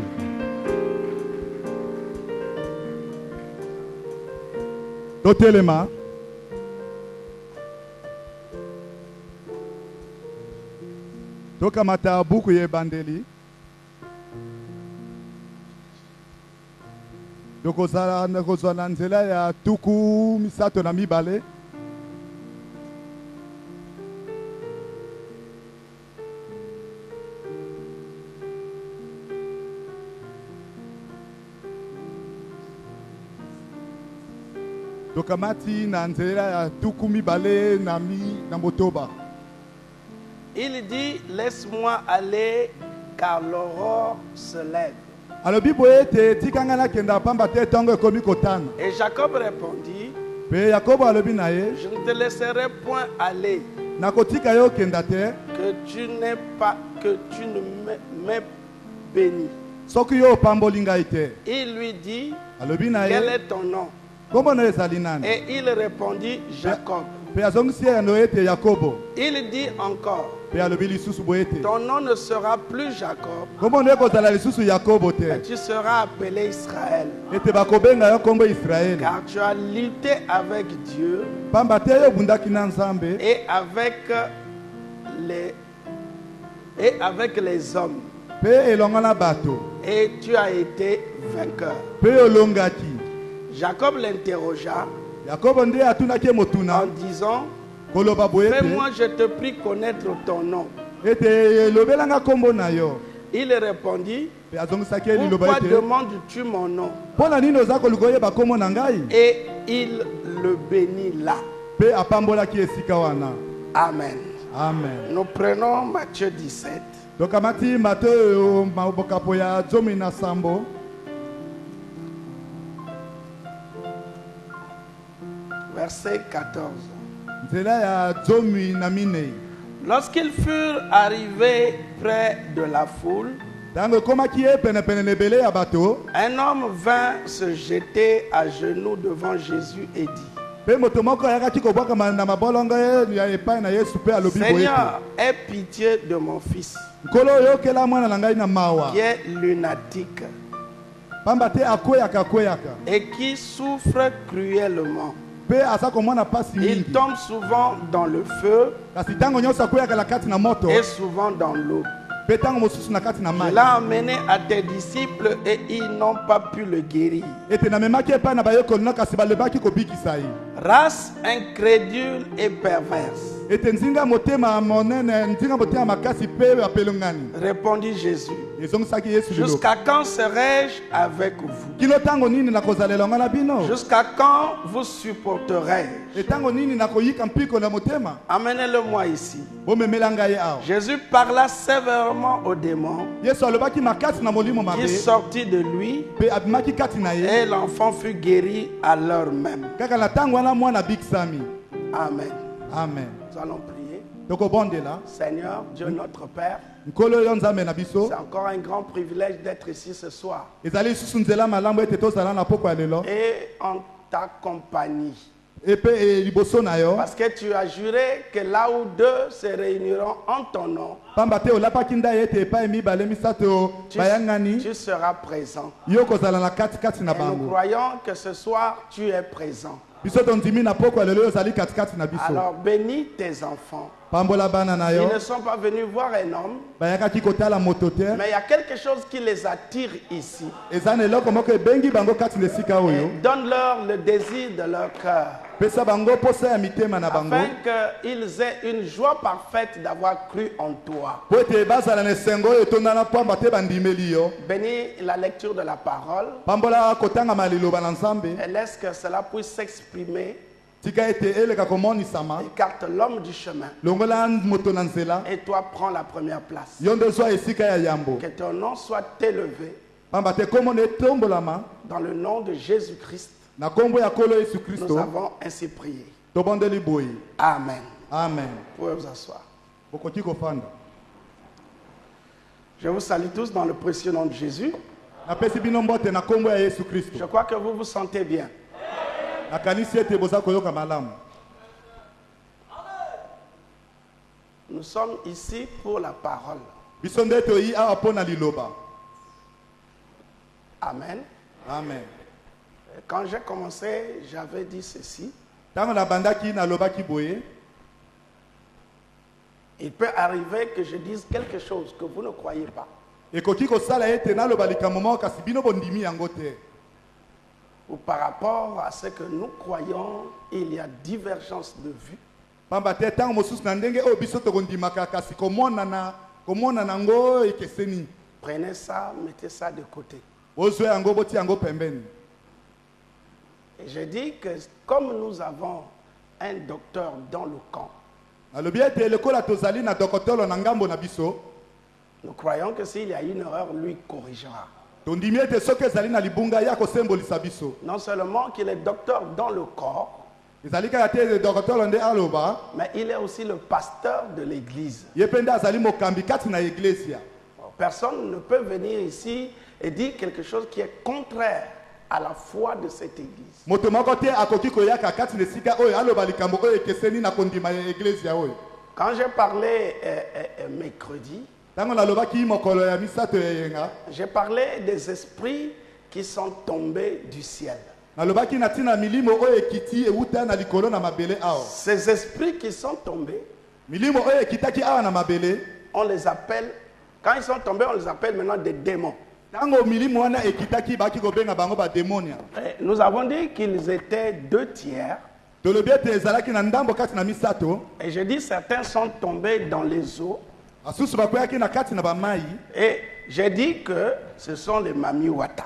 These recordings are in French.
parole. Totelema. Tokamata buku ye bandeli. Tokozala na nzela ya tuku misato na mibale. Tokamati na nzela ya tuku mibale na motoba. Il dit, laisse-moi aller car l'aurore se lève. Et Jacob répondit, je ne te laisserai point aller, que tu ne m'aies béni. Il lui dit, quel est ton nom? Et il répondit, Jacob. Il dit encore, ton nom ne sera plus Jacob, mais tu seras appelé Israël, car tu as lutté avec Dieu et avec les hommes, et tu as été vainqueur. Jacob l'interrogea en disant, fais-moi, je te prie, connaître ton nom. Il répondit, pourquoi demandes-tu mon nom? Et il le bénit là. Amen. Amen. Nous prenons Matthieu 17. Verset 14. Lorsqu'ils furent arrivés près de la foule, un homme vint se jeter à genoux devant Jésus et dit, Seigneur, aie pitié de mon fils, qui est lunatique et qui souffre cruellement. Il tombe souvent dans le feu et souvent dans l'eau. Je l'ai emmené à tes disciples et ils n'ont pas pu le guérir. Race incrédule et perverse. Répondit Jésus. Jusqu'à quand serai-je avec vous? Jusqu'à quand vous supporterai-je? Amenez-le-moi ici. Jésus parla sévèrement au démon qui sortit de lui et l'enfant fut guéri à l'heure même. Amen. Amen. Nous allons prier. Seigneur, Dieu notre Père, c'est encore un grand privilège d'être ici ce soir et en ta compagnie. Parce que tu as juré que là où deux se réuniront en ton nom, tu seras présent. Et nous croyons que ce soir tu es présent. Alors bénis tes enfants. Ils ne sont pas venus voir un homme, mais il y a quelque chose qui les attire ici. Et donne-leur le désir de leur cœur, afin qu'ils aient une joie parfaite d'avoir cru en toi. Bénis la lecture de la parole et laisse que cela puisse s'exprimer. Écarte l'homme du chemin. Et toi, prends la première place. Que ton nom soit élevé. Dans le nom de Jésus-Christ, nous avons ainsi prié. Amen. Amen. Vous pouvez vous asseoir. Je vous salue tous dans le précieux nom de Jésus. Je crois que vous vous sentez bien. Nous sommes ici pour la parole. Amen. Amen. Quand j'ai commencé, j'avais dit ceci. Il peut arriver que je dise quelque chose que vous ne croyez pas. Ou par rapport à ce que nous croyons, il y a divergence de vue. Prenez ça, mettez ça de côté. Et je dis que comme nous avons un docteur dans le camp, nous croyons que s'il y a une erreur, lui corrigera. Non seulement qu'il est docteur dans le corps, mais il est aussi le pasteur de l'église. Personne ne peut venir ici et dire quelque chose qui est contraire à la foi de cette église. Quand j'ai parlé mercredi, j'ai parlé des esprits qui sont tombés du ciel. Ces esprits qui sont tombés, on les appelle, quand ils sont tombés, on les appelle maintenant des démons. Nous avons dit qu'ils étaient 2 tiers. Et j'ai dit certains sont tombés dans les eaux. Et j'ai dit que ce sont les mamiwata.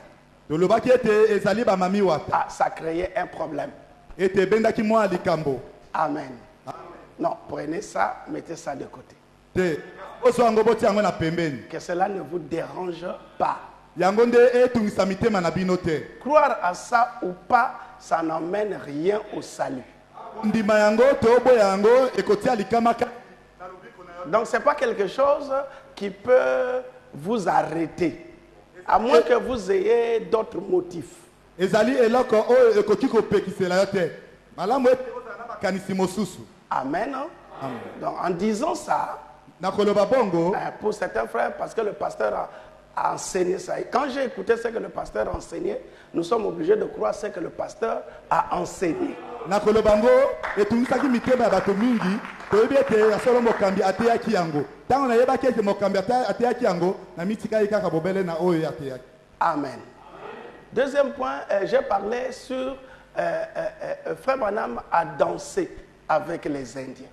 Ah, ça créait un problème. Amen. Non, prenez ça, mettez ça de côté. Que cela ne vous dérange pas. Croire à ça ou pas, ça n'emmène rien au salut. Donc ce n'est pas quelque chose qui peut vous arrêter, à moins que vous ayez d'autres motifs. Amen. Donc en disant ça, pour certains frères, parce que le pasteur a enseigné ça. Et quand j'ai écouté ce que le pasteur a enseigné, nous sommes obligés de croire ce que le pasteur a enseigné. Amen. Deuxième point, j'ai parlé sur Frère Branham a dansé avec les Indiens.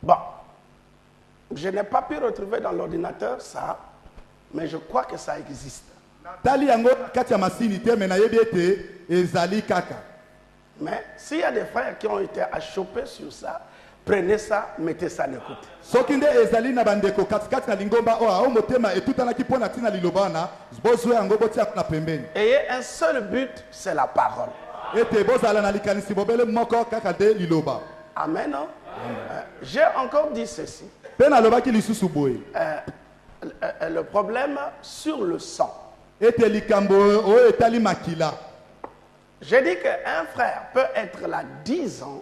Bon, je n'ai pas pu retrouver dans l'ordinateur ça, mais je crois que ça existe. Mais s'il y a des frères qui ont été achoppés sur ça, prenez ça, mettez ça de côté. Ayez un seul but, c'est la parole. Amen. J'ai encore dit ceci. Le problème sur le sang. J'ai dit qu'un frère peut être là 10 ans.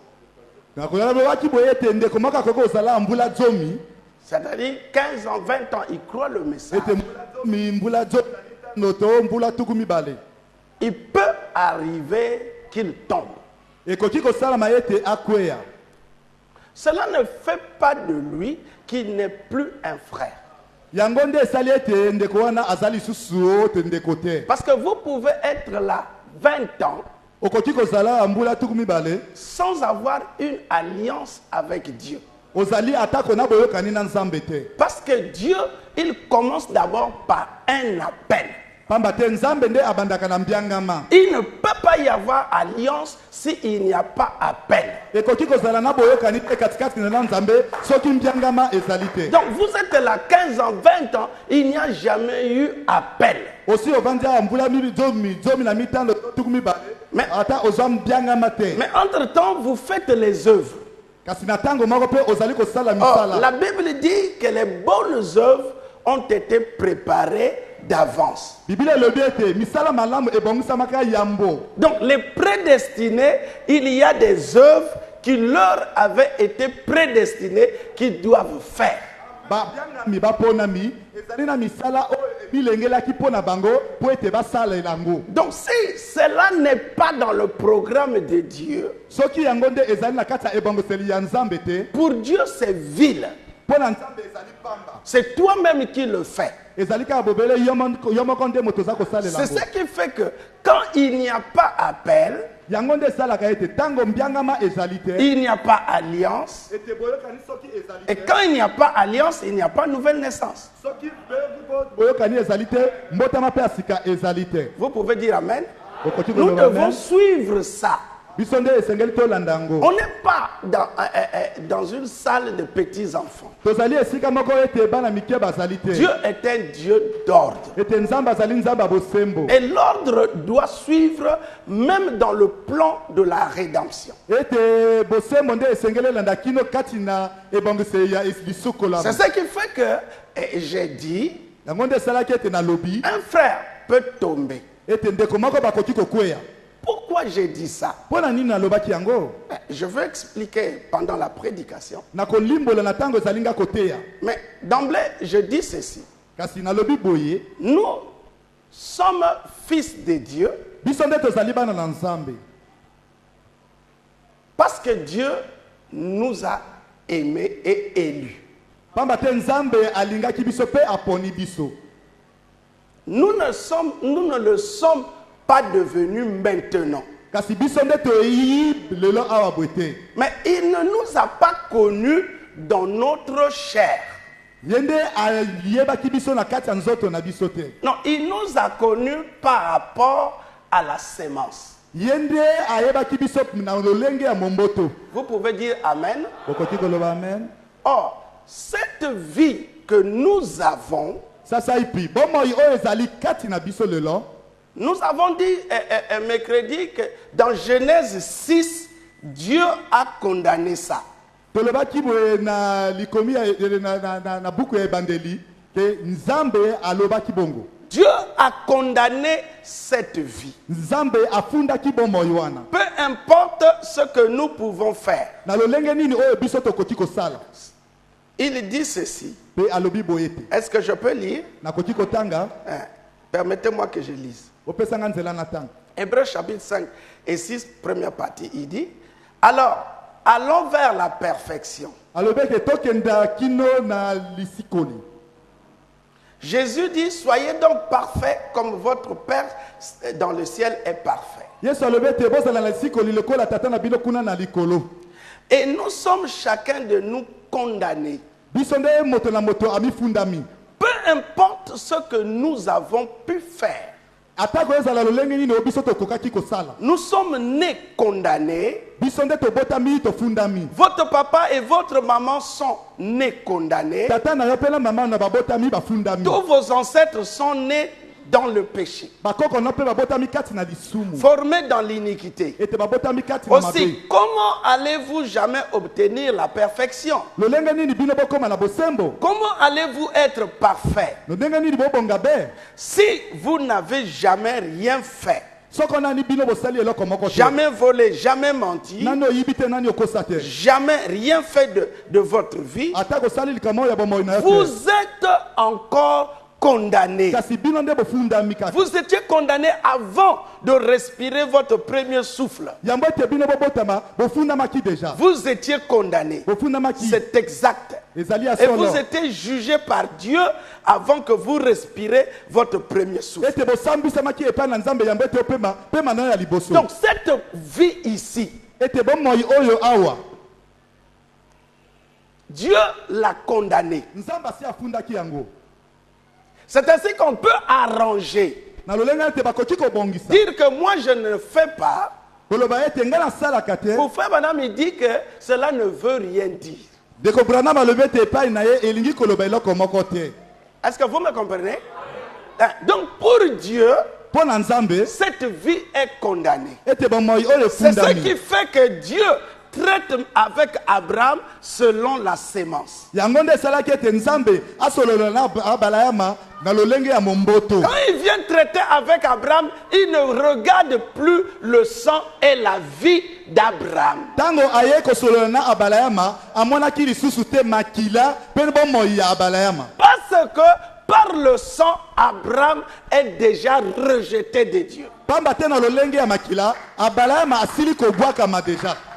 C'est-à-dire 15 ans, 20 ans, il croit le message. Il peut arriver qu'il tombe. Cela ne fait pas de lui qu'il n'est plus un frère. Parce que vous pouvez être là 20 ans sans avoir une alliance avec Dieu. Parce que Dieu, il commence d'abord par un appel. Il ne peut pas y avoir alliance s'il n'y a pas appel. Donc vous êtes là 15 ans, 20 ans, il n'y a jamais eu appel. Mais entre-temps, vous faites les œuvres. Or, la Bible dit que les bonnes œuvres ont été préparées d'avance. Donc les prédestinés, il y a des œuvres qui leur avaient été prédestinées qu'ils doivent faire. Donc si cela n'est pas dans le programme de Dieu, pour Dieu c'est vil. C'est toi-même qui le fais. C'est ce qui fait que quand il n'y a pas appel, il n'y a pas alliance. Et quand il n'y a pas alliance, il n'y a pas nouvelle naissance. Vous pouvez dire Amen. Nous devons suivre ça. On n'est pas dans une salle de petits enfants. Dieu est un Dieu d'ordre. Et l'ordre doit suivre même dans le plan de la rédemption. C'est ce qui fait que j'ai dit, un frère peut tomber. Pourquoi j'ai dit ça? Je veux expliquer pendant la prédication. Mais d'emblée, je dis ceci. Nous sommes fils de Dieu parce que Dieu nous a aimés et élus. Nous ne le sommes pas devenus maintenant. Mais il ne nous a pas connus dans notre chair. Non, il nous a connus par rapport à la sémence. Vous pouvez dire Amen. Or, cette vie que nous avons, nous avons dit mercredi que dans Genèse 6, Dieu a condamné ça. Dieu a condamné cette vie. Peu importe ce que nous pouvons faire. Il dit ceci. Est-ce que je peux lire? Permettez-moi que je lise. Hébreux chapitre 5 et 6, première partie, il dit, alors, allons vers la perfection. Jésus dit, soyez donc parfaits comme votre Père dans le ciel est parfait. Et nous sommes chacun de nous condamnés. Peu importe ce que nous avons pu faire. Nous sommes nés condamnés. Votre papa et votre maman sont nés condamnés. Tous vos ancêtres sont nés dans le péché, formés dans l'iniquité. Aussi, comment allez-vous jamais obtenir la perfection? Comment allez-vous être parfait si vous n'avez jamais rien fait? Jamais volé, jamais menti, jamais rien fait de votre vie. Vous êtes encore condamné. Vous étiez condamné avant de respirer votre premier souffle. Vous étiez condamné. C'est exact. Et vous étiez jugé par Dieu avant que vous respirez votre premier souffle. Donc cette vie ici, Dieu l'a condamné. C'est ainsi qu'on peut arranger. Dire que moi je ne fais pas. Pour frère Branham, il dit que cela ne veut rien dire. Est-ce que vous me comprenez? Donc pour Dieu, cette vie est condamnée. C'est ce qui fait que Dieu traite avec Abraham selon la sémence. Quand il vient traiter avec Abraham, il ne regarde plus le sang et la vie d'Abraham. Parce que par le sang, Abraham est déjà rejeté de Dieu.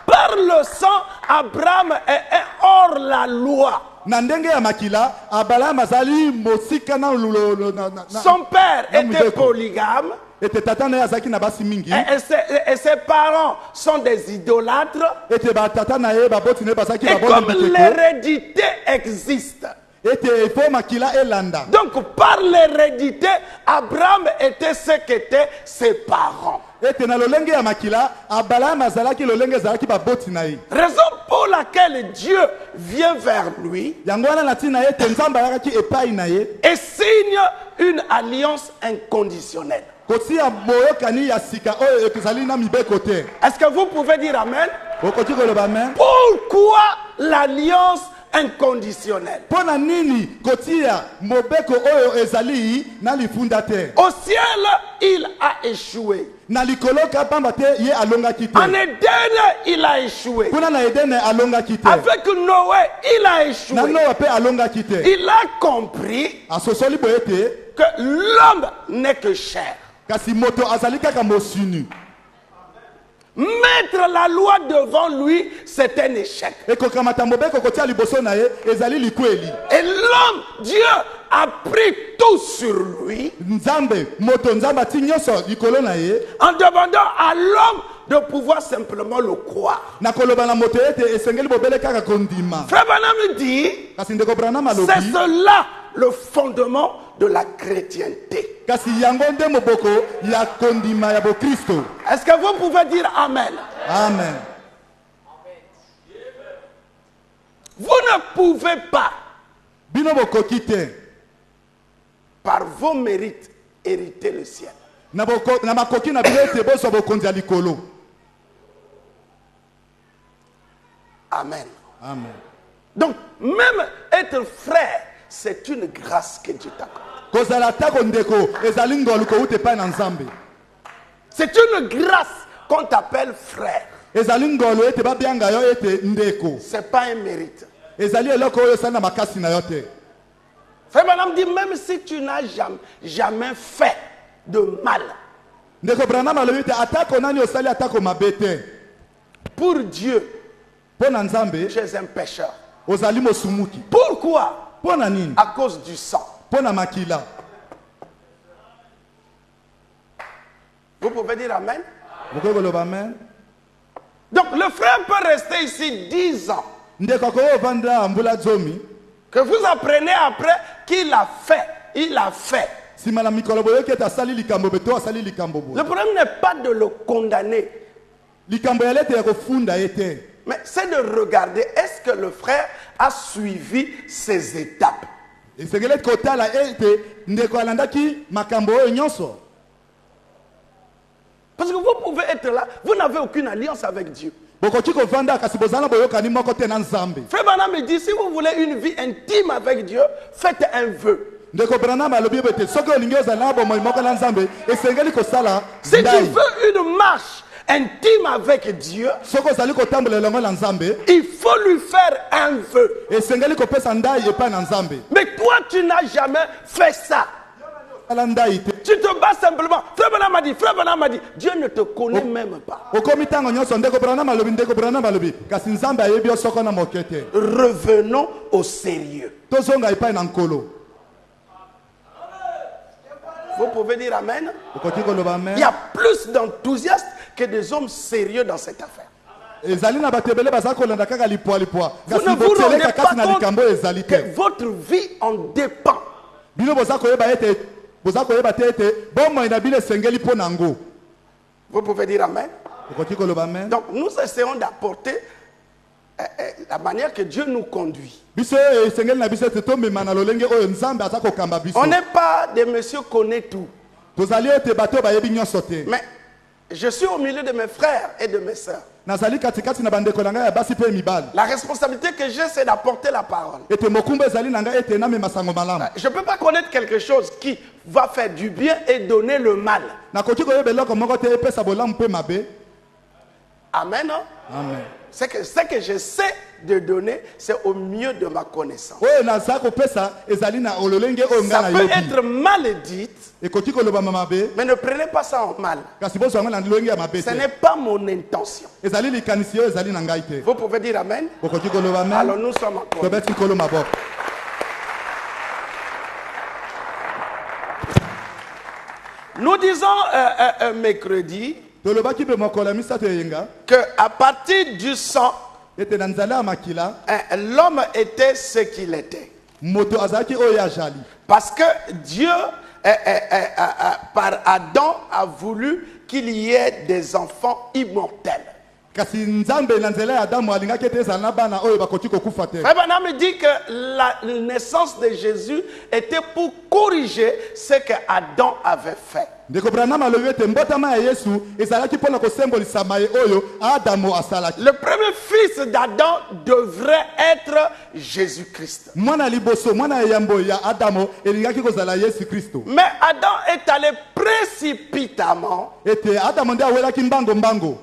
Par le sang, Abraham est hors la loi. Son père était polygame. Et ses parents sont des idolâtres. Et comme l'hérédité existe, donc par l'hérédité, Abraham était ce qu'étaient ses parents. Raison pour laquelle Dieu vient vers lui et signe une alliance inconditionnelle. Est-ce que vous pouvez dire Amen? Pourquoi l'alliance inconditionnelle? Au ciel, il a échoué. En Éden, il a échoué. Avec Noé, il a échoué. Il a compris que l'homme n'est que chair. Mettre la loi devant lui, c'est un échec. Et l'homme, Dieu a pris tout sur lui en demandant à l'homme de pouvoir simplement le croire. Frère Branham dit, c'est cela le fondement de la chrétienté. Est-ce que vous pouvez dire Amen? Amen. Vous ne pouvez pas, par vos mérites, hériter le ciel. Amen. Amen. Donc, même être frère, c'est une grâce que Dieu t'accorde. C'est une grâce qu'on t'appelle frère. C'est pas un mérite. Frère Branham dit, même si tu n'as jamais fait de mal, pour Dieu, tu es un pécheur. Pourquoi? À cause du sang. Vous pouvez dire Amen? Donc le frère peut rester ici 10 ans. Que vous apprenez après qu'il a fait. Il a fait. Le problème n'est pas de le condamner. Mais c'est de regarder, est-ce que le frère a suivi ses étapes? Parce que vous pouvez être là, vous n'avez aucune alliance avec Dieu. Frère Branham me dit, si vous voulez une vie intime avec Dieu, faites un vœu. Si tu veux une marche intime avec Dieu, il faut lui faire un vœu. Mais toi, tu n'as jamais fait ça. Tu te bats simplement. Frère Branham m'a dit, Dieu ne te connaît même pas. Revenons au sérieux. Vous pouvez dire Amen? Il y a plus d'enthousiastes que des hommes sérieux dans cette affaire. Vous ne vous rendez pas compte que votre vie en dépend. Vous pouvez dire Amen? Donc nous essayons d'apporter la manière que Dieu nous conduit. On n'est pas des messieurs connaît tout. Mais Je suis au milieu de mes frères et de mes sœurs. La responsabilité que j'ai, c'est d'apporter la parole. Je ne peux pas connaître quelque chose qui va faire du bien et donner le mal. Amen. Non? Amen. Ce que je sais de donner, c'est au mieux de ma connaissance. Ça peut être mal dit, mais ne prenez pas ça en mal. Ce n'est pas mon intention. Vous pouvez dire Amen. Alors nous sommes encore. Nous disons mercredi que à partir du sang, l'homme était ce qu'il était. Parce que Dieu, par Adam, a voulu qu'il y ait des enfants immortels. Abraham dit que la naissance de Jésus était pour corriger ce que Adam avait fait. Le premier fils d'Adam devrait être Jésus-Christ. Mais Adam est allé précipitamment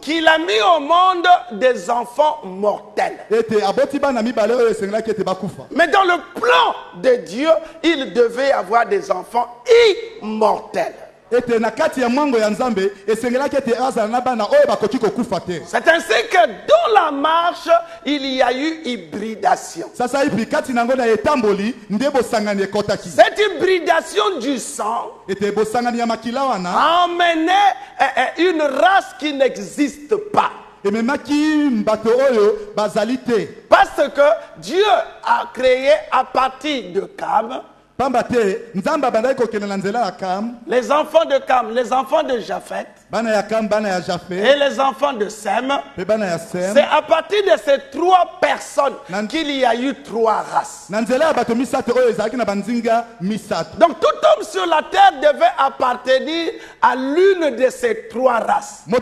qu'il a mis au monde des enfants mortels. Mais dans le plan de Dieu, il devait avoir des enfants immortels. C'est ainsi que dans la marche, il y a eu hybridation. Cette hybridation du sang a emmené une race qui n'existe pas. Parce que Dieu a créé à partir de Cam les enfants de Cam, les enfants de Japheth et les enfants de Sem. C'est à partir de ces trois personnes qu'il y a eu trois races. Donc tout homme sur la terre devait appartenir à l'une de ces trois races. Mais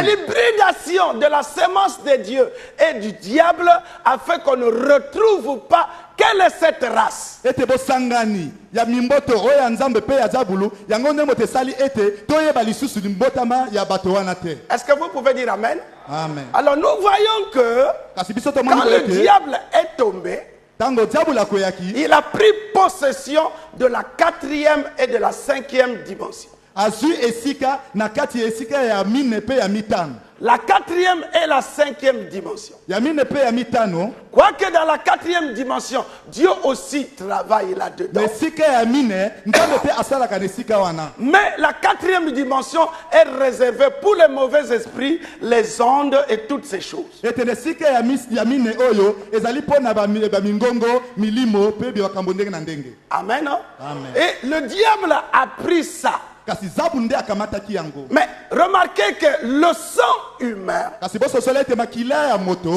l'hybridation de la sémence de Dieu et du diable a fait qu'on ne retrouve pas quelle est cette race. Est-ce que vous pouvez dire Amen? Amen. Alors nous voyons que quand le diable est tombé, il a pris possession de la 4e et de la 5e dimension. La 4e et la 5e dimension. Quoique dans la 4e dimension, Dieu aussi travaille là-dedans. Mais la 4e dimension est réservée pour les mauvais esprits, les ondes et toutes ces choses. Amen. Et le diable a pris ça. Mais remarquez que le sang humain,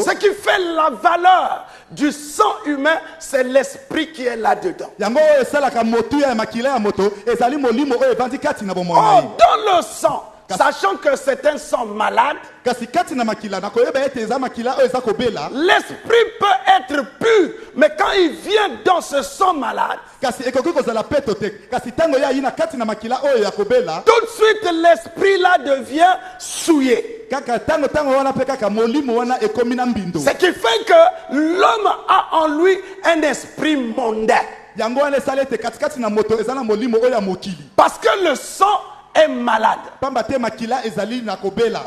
ce qui fait la valeur du sang humain, c'est l'esprit qui est là-dedans. Dans le sang, sachant que c'est un sang malade, l'esprit peut être pur, mais quand il vient dans ce sang malade, tout de suite l'esprit là devient souillé. Ce qui fait que l'homme a en lui un esprit mondain. Parce que le sang est malade.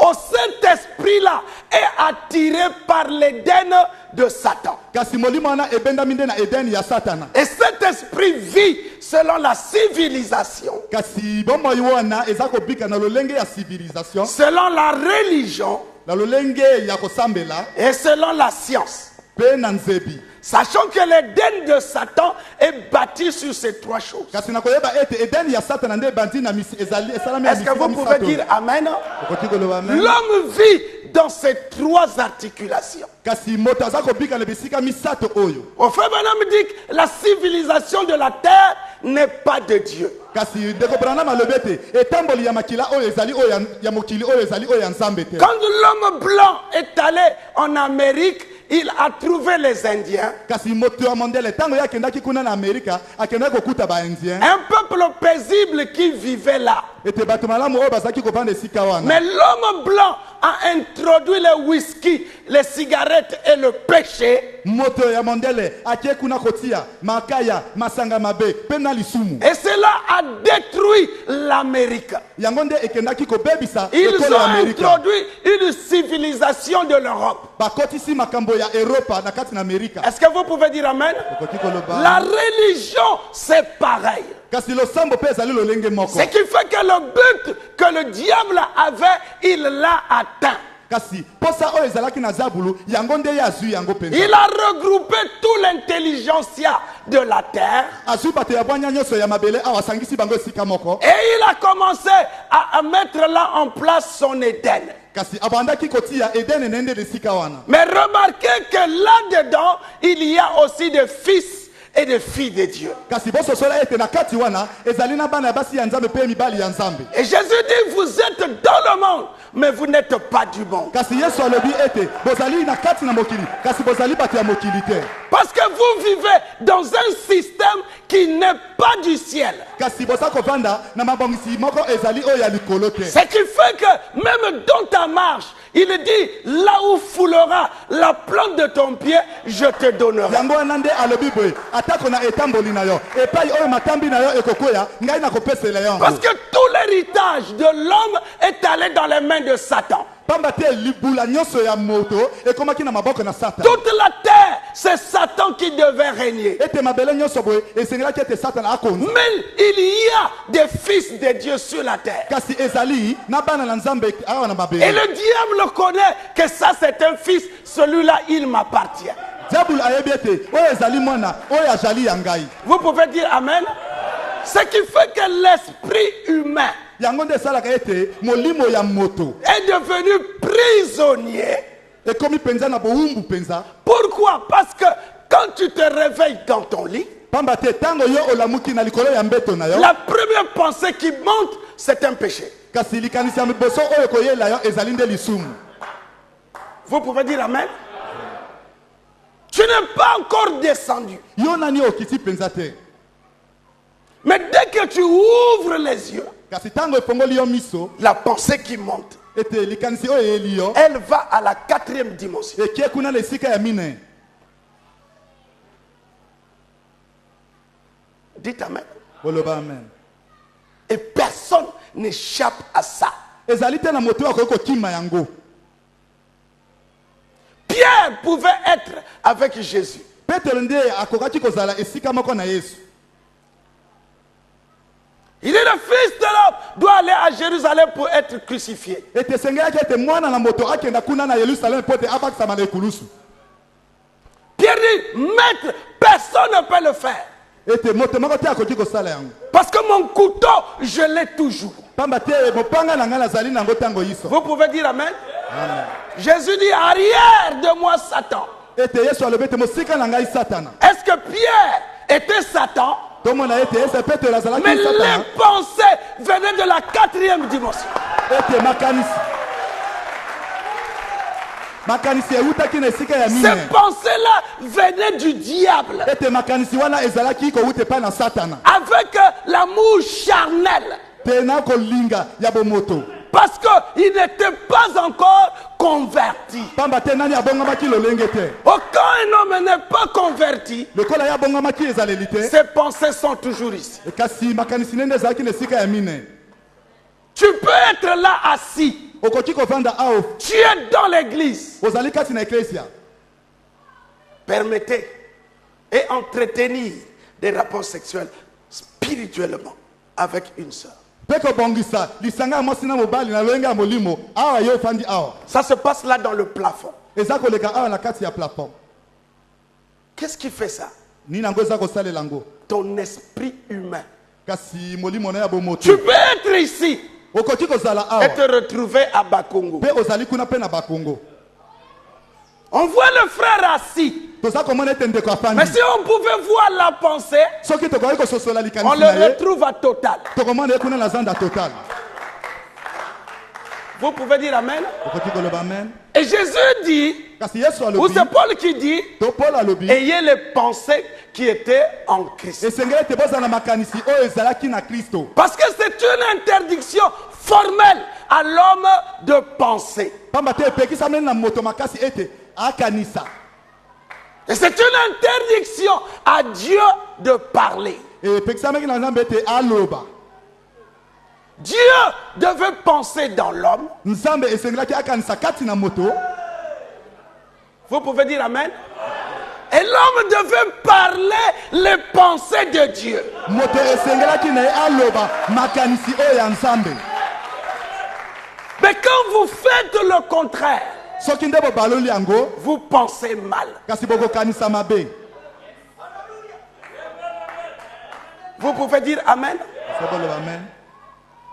Au Saint-Esprit là est attiré par l'Éden de Satan. Et cet esprit vit selon la civilisation, selon la religion et selon la science. Sachant que l'Éden de Satan est bâti sur ces trois choses. Est-ce que vous pouvez dire Amen? L'homme vit dans ces trois articulations. Au fait, Branham dit que la civilisation de la terre n'est pas de Dieu. Quand l'homme blanc est allé en Amérique, il a trouvé les Indiens. Un peuple paisible qui vivait là. Mais l'homme blanc a introduit le whisky, les cigarettes et le péché. Et cela a détruit l'Amérique. Ils ont introduit une civilisation de l'Europe. Est-ce que vous pouvez dire Amen? La religion, c'est pareil. Ce qui fait que le but que le diable avait, il l'a atteint. Il a regroupé toute l'intelligentsia de la terre. Et il a commencé à mettre là en place son Éden. Mais remarquez que là-dedans, il y a aussi des fils et des filles de Dieu. Et Jésus dit, vous êtes dans le monde, mais vous n'êtes pas du monde. Parce que vous vivez dans un système qui n'est pas du ciel. Ce qui fait que même dans ta marche, il dit, là où foulera la plante de ton pied, je te donnerai. Parce que tout l'héritage de l'homme est allé dans les mains de Satan. Toute la terre, c'est Satan qui devait régner. Mais il y a des fils de Dieu sur la terre. Et le diable connaît que ça c'est un fils, celui-là il m'appartient. Vous pouvez dire Amen? Ce qui fait que l'esprit humain est devenu prisonnier. Pourquoi? Parce que quand tu te réveilles dans ton lit, la première pensée qui monte, c'est un péché. Vous pouvez dire Amen? Tu n'es pas encore descendu. Mais dès que tu ouvres les yeux, la pensée qui monte, elle va à la 4e dimension. Dites Amen. Et personne n'échappe à ça. Pierre pouvait être avec Jésus. Il est le fils de l'homme, doit aller à Jérusalem pour être crucifié. Pierre dit, maître, personne ne peut le faire. Parce que mon couteau, je l'ai toujours. Vous pouvez dire Amen? Amen. Jésus dit, arrière de moi Satan. Est-ce que Pierre était Satan? Mais les pensées venaient de la 4e dimension. Ces pensées-là venaient du diable. Avec l'amour charnel. Parce qu'il n'était pas encore converti. Aucun homme n'est pas converti. Ses pensées sont toujours ici. Tu peux être là assis. Tu es dans l'église. Permettez et entretenir des rapports sexuels spirituellement avec une sœur. Ça se passe là dans le plafond. Qu'est-ce qui fait ça? Ton esprit humain. Tu peux être ici et te retrouver à Bakongo. On voit le frère assis. Mais si on pouvait voir la pensée, on le retrouve à Total. Vous pouvez dire Amen. Et Jésus dit, ou c'est Paul qui dit, ayez les pensées qui étaient en Christ. Parce que c'est une interdiction formelle à l'homme de penser. Et c'est une interdiction à Dieu de parler. Dieu devait penser dans l'homme. Vous pouvez dire Amen. Et l'homme devait parler les pensées de Dieu. Mais quand vous faites le contraire, vous pensez mal. Vous pouvez dire Amen.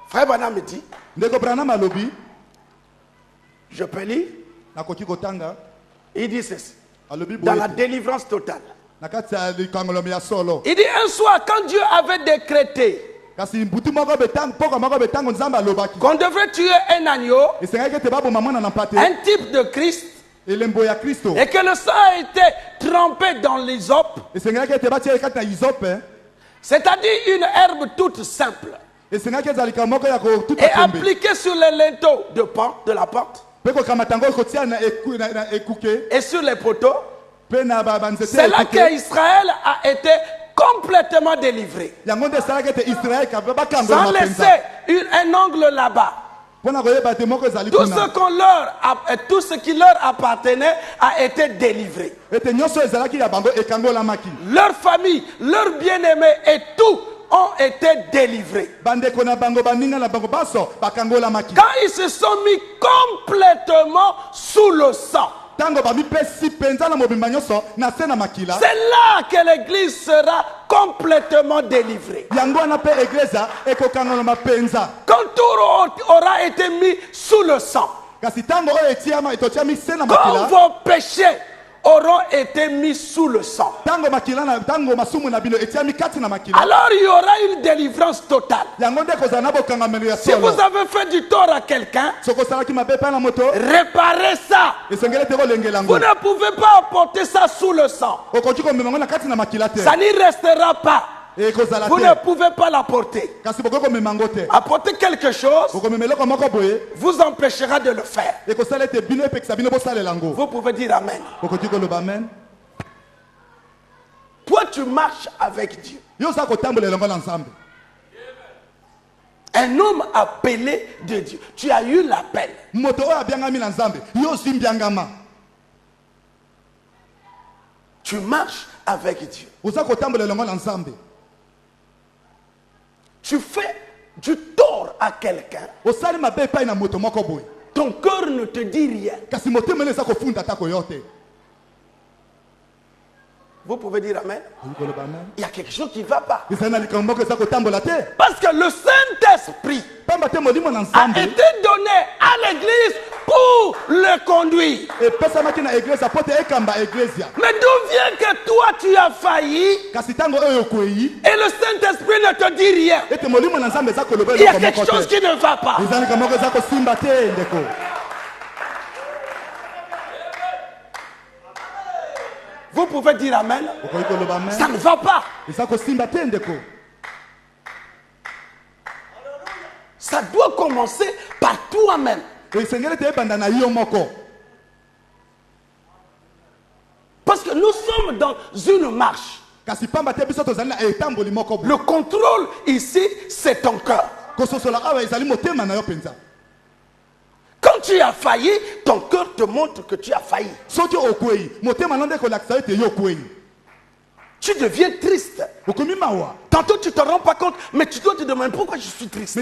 Frère Branham me dit, je peux lire. Il dit ceci, dans la délivrance totale. Il dit un soir, quand Dieu avait décrété qu'on devrait tuer un agneau, un type de Christ, et que le sang a été trempé dans l'hysope, c'est-à-dire une herbe toute simple, et appliquée sur les linteaux de la porte, et sur les poteaux, c'est là qu'Israël a été complètement délivré. Sans laisser un angle là-bas. Tout ce qui leur appartenait a été délivré. Leur famille, leurs bien-aimés et tout ont été délivrés. Quand ils se sont mis complètement sous le sang, c'est là que l'église sera complètement délivrée. Quand tout aura été mis sous le sang, quand vos péchés auront été mis sous le sang, alors il y aura une délivrance totale. Si vous avez fait du tort à quelqu'un, réparez ça. Vous ne pouvez pas apporter ça sous le sang. Ça n'y restera pas. Vous ne pouvez pas l'apporter. Apporter quelque chose vous empêchera de le faire. Vous pouvez dire Amen. Toi, tu marches avec Dieu. Un homme appelé de Dieu. Tu as eu l'appel. Tu marches avec Dieu. Tu fais du tort à quelqu'un. Ton cœur ne te dit rien. Vous pouvez dire Amen. Il y a quelque chose qui ne va pas. Parce que le Saint-Esprit a été donné à l'église pour le conduire. Mais d'où vient que toi tu as failli et le Saint-Esprit ne te dit rien? Il y a quelque chose qui ne va pas. Vous pouvez dire Amen. Ça ne va pas. Ça doit commencer par toi-même. Parce que nous sommes dans une marche. Le contrôle ici, c'est ton cœur. Quand tu as failli, ton cœur te montre que tu as failli. Tu deviens triste. Tantôt tu ne te rends pas compte, mais tu dois te demander pourquoi je suis triste.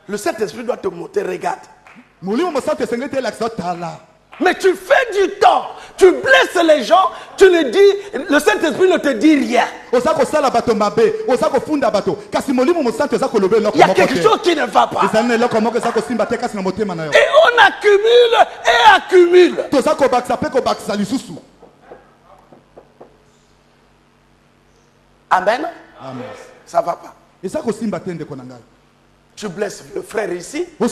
Le Saint-Esprit doit te montrer, regarde. Mais tu fais du tort, tu blesses les gens, tu le dis, le Saint-Esprit ne te dit rien. Il y a quelque chose qui ne va pas. Et on accumule et accumule. Amen. Amen. Ça ne va pas. Tu blesses le frère ici. Tu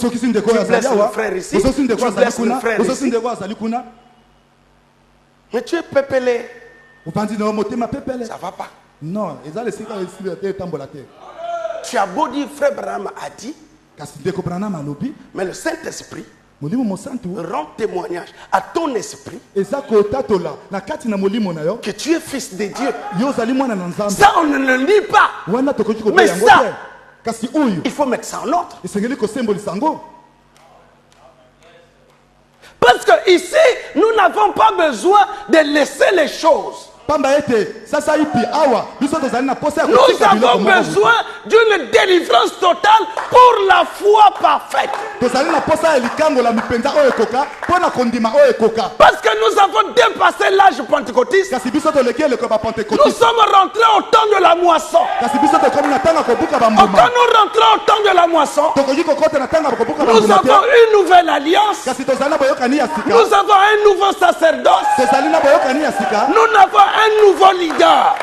blesses le frère ici. Tu blesses le frère ici. Mais tu es pépélé. Ça ne va pas. Non. Tu as beau dire, frère Branham a dit. Mais le Saint-Esprit rend témoignage à ton esprit que tu es fils de Dieu. Ça, on ne le lit pas. Mais ça, il faut mettre ça en ordre. Parce que ici, nous n'avons pas besoin de laisser les choses. Nous avons besoin d'une délivrance totale pour la foi parfaite. Parce que nous avons dépassé l'âge pentecôtiste. Nous sommes rentrés au temps de la moisson. Quand nous rentrons au temps de la moisson, nous avons une nouvelle alliance. Nous avons un nouveau sacerdoce. Nous n'avons un nouveau leader.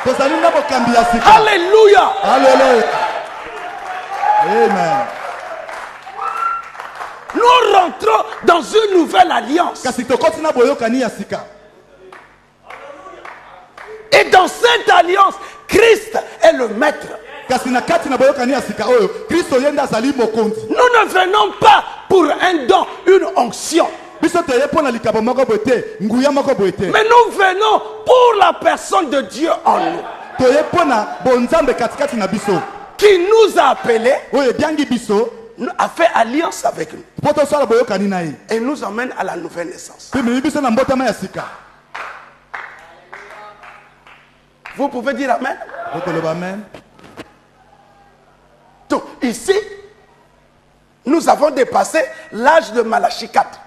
Alléluia. Alléluia. Amen. Nous rentrons dans une nouvelle alliance. Et dans cette alliance, Christ est le maître. Nous ne venons pas pour un don, une onction. Mais nous venons pour la personne de Dieu en nous, qui nous a appelés, a fait alliance avec nous et nous emmène à la nouvelle naissance. Vous pouvez dire Amen. Donc ici, nous avons dépassé l'âge de Malachie 4.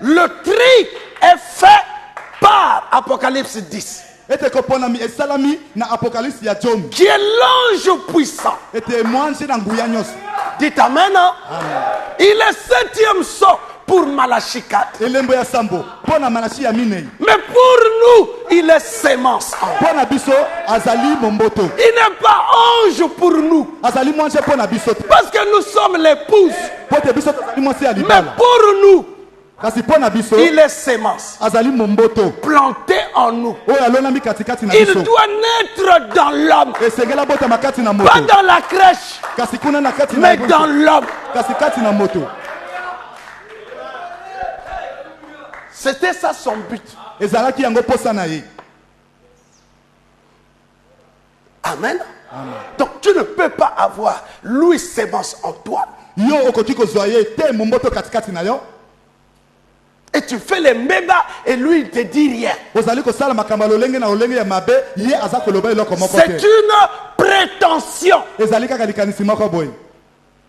Le tri est fait par Apocalypse 10, qui est l'ange puissant. Dites Amen. Hein? Il est 7e saut pour Malachie 4. Mais pour nous, il est sémence. Il n'est pas ange pour nous. Parce que nous sommes l'épouse. Mais pour nous, il est sémence. Planté en nous. Il doit naître dans l'homme. Pas dans la crèche, mais dans l'homme. C'était ça son but. Amen. Donc tu ne peux pas avoir Louis Sémence en toi. Et tu fais les méga et lui il te dit rien. C'est une prétention.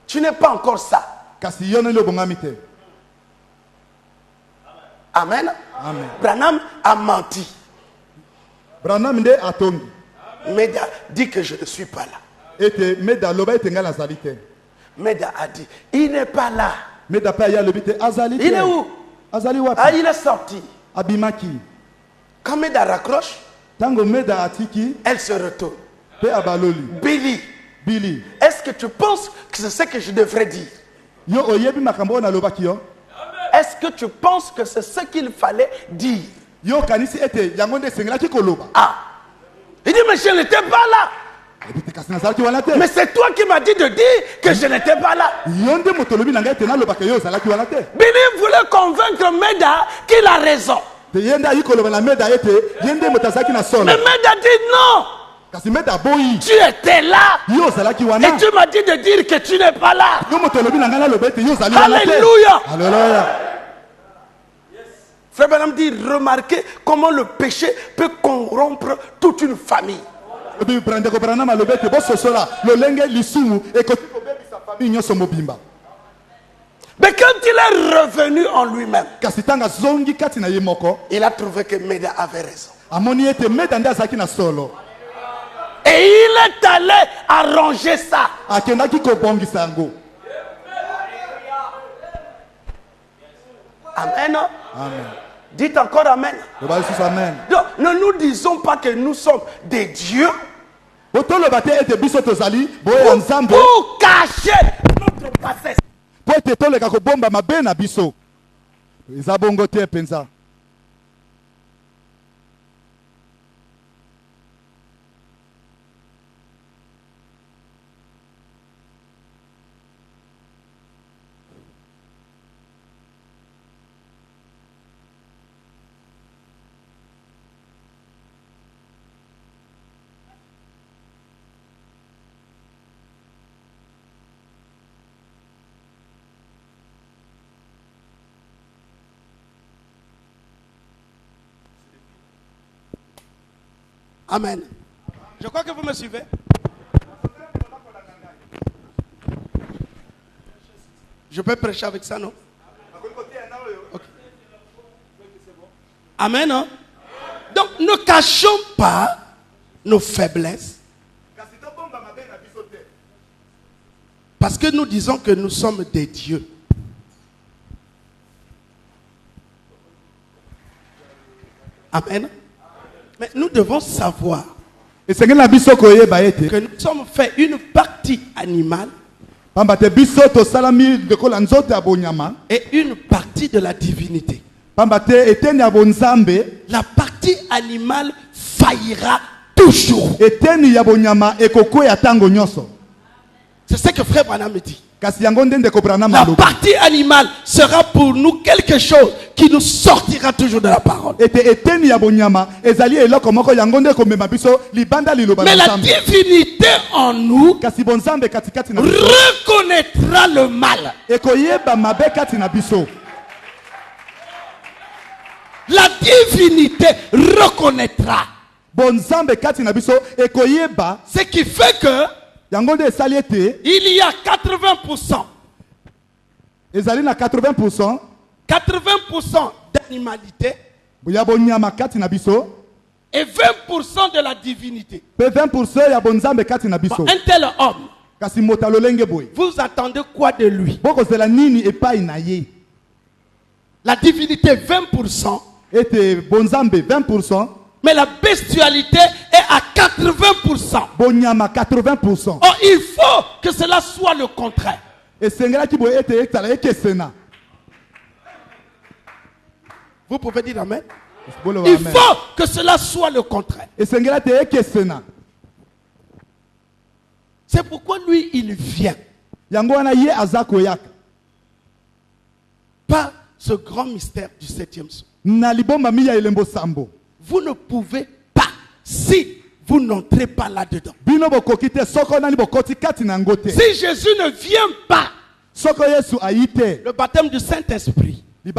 Tu n'es pas encore ça. Amen. Branham a menti. Meda dit que je ne suis pas là. Meda a dit, il n'est pas là. Il est où? Ah, il est sorti. Quand Meda raccroche, elle se retourne. Billy, est-ce que tu penses que c'est ce que je devrais dire? Est-ce que tu penses que c'est ce qu'il fallait dire? Ah. Il dit, mais je n'étais pas là. Mais c'est toi qui m'as dit de dire que je n'étais pas là. Billy voulait convaincre Meda qu'il a raison. Mais Meda dit non. Tu étais là. Et tu m'as dit de dire que tu n'es pas là. Alléluia. Frère Branham dit, remarquez comment le péché peut corrompre toute une famille. Mais quand il est revenu en lui-même, il a trouvé que Méda avait raison. Et il est allé arranger ça. Amen. Amen. Dites encore Amen. Donc, ne nous disons pas que nous sommes des dieux pour cacher notre passé. Amen. Je crois que vous me suivez. Je peux prêcher avec ça, non? Okay. Amen. Hein? Donc, ne cachons pas nos faiblesses. Parce que nous disons que nous sommes des dieux. Amen. Mais nous devons savoir que nous sommes faits une partie animale et une partie de la divinité. La partie animale faillira toujours. C'est ce que Frère Branham me dit. La partie animale sera pour nous quelque chose qui nous sortira toujours de la parole. Mais la divinité en nous reconnaîtra le mal. La divinité reconnaîtra. Ce qui fait que il y a 80%. 80% d'animalité et 20% de la divinité. Un tel homme, vous attendez quoi de lui? La divinité 20%. Mais la bestialité est à 80%. Or, il faut que cela soit le contraire. Vous pouvez dire Amen? Il faut que cela soit le contraire. C'est pourquoi lui, il vient. Par ce grand mystère du 7e son. Vous ne pouvez pas, si vous n'entrez pas là-dedans. Si Jésus ne vient pas, le baptême du Saint-Esprit ne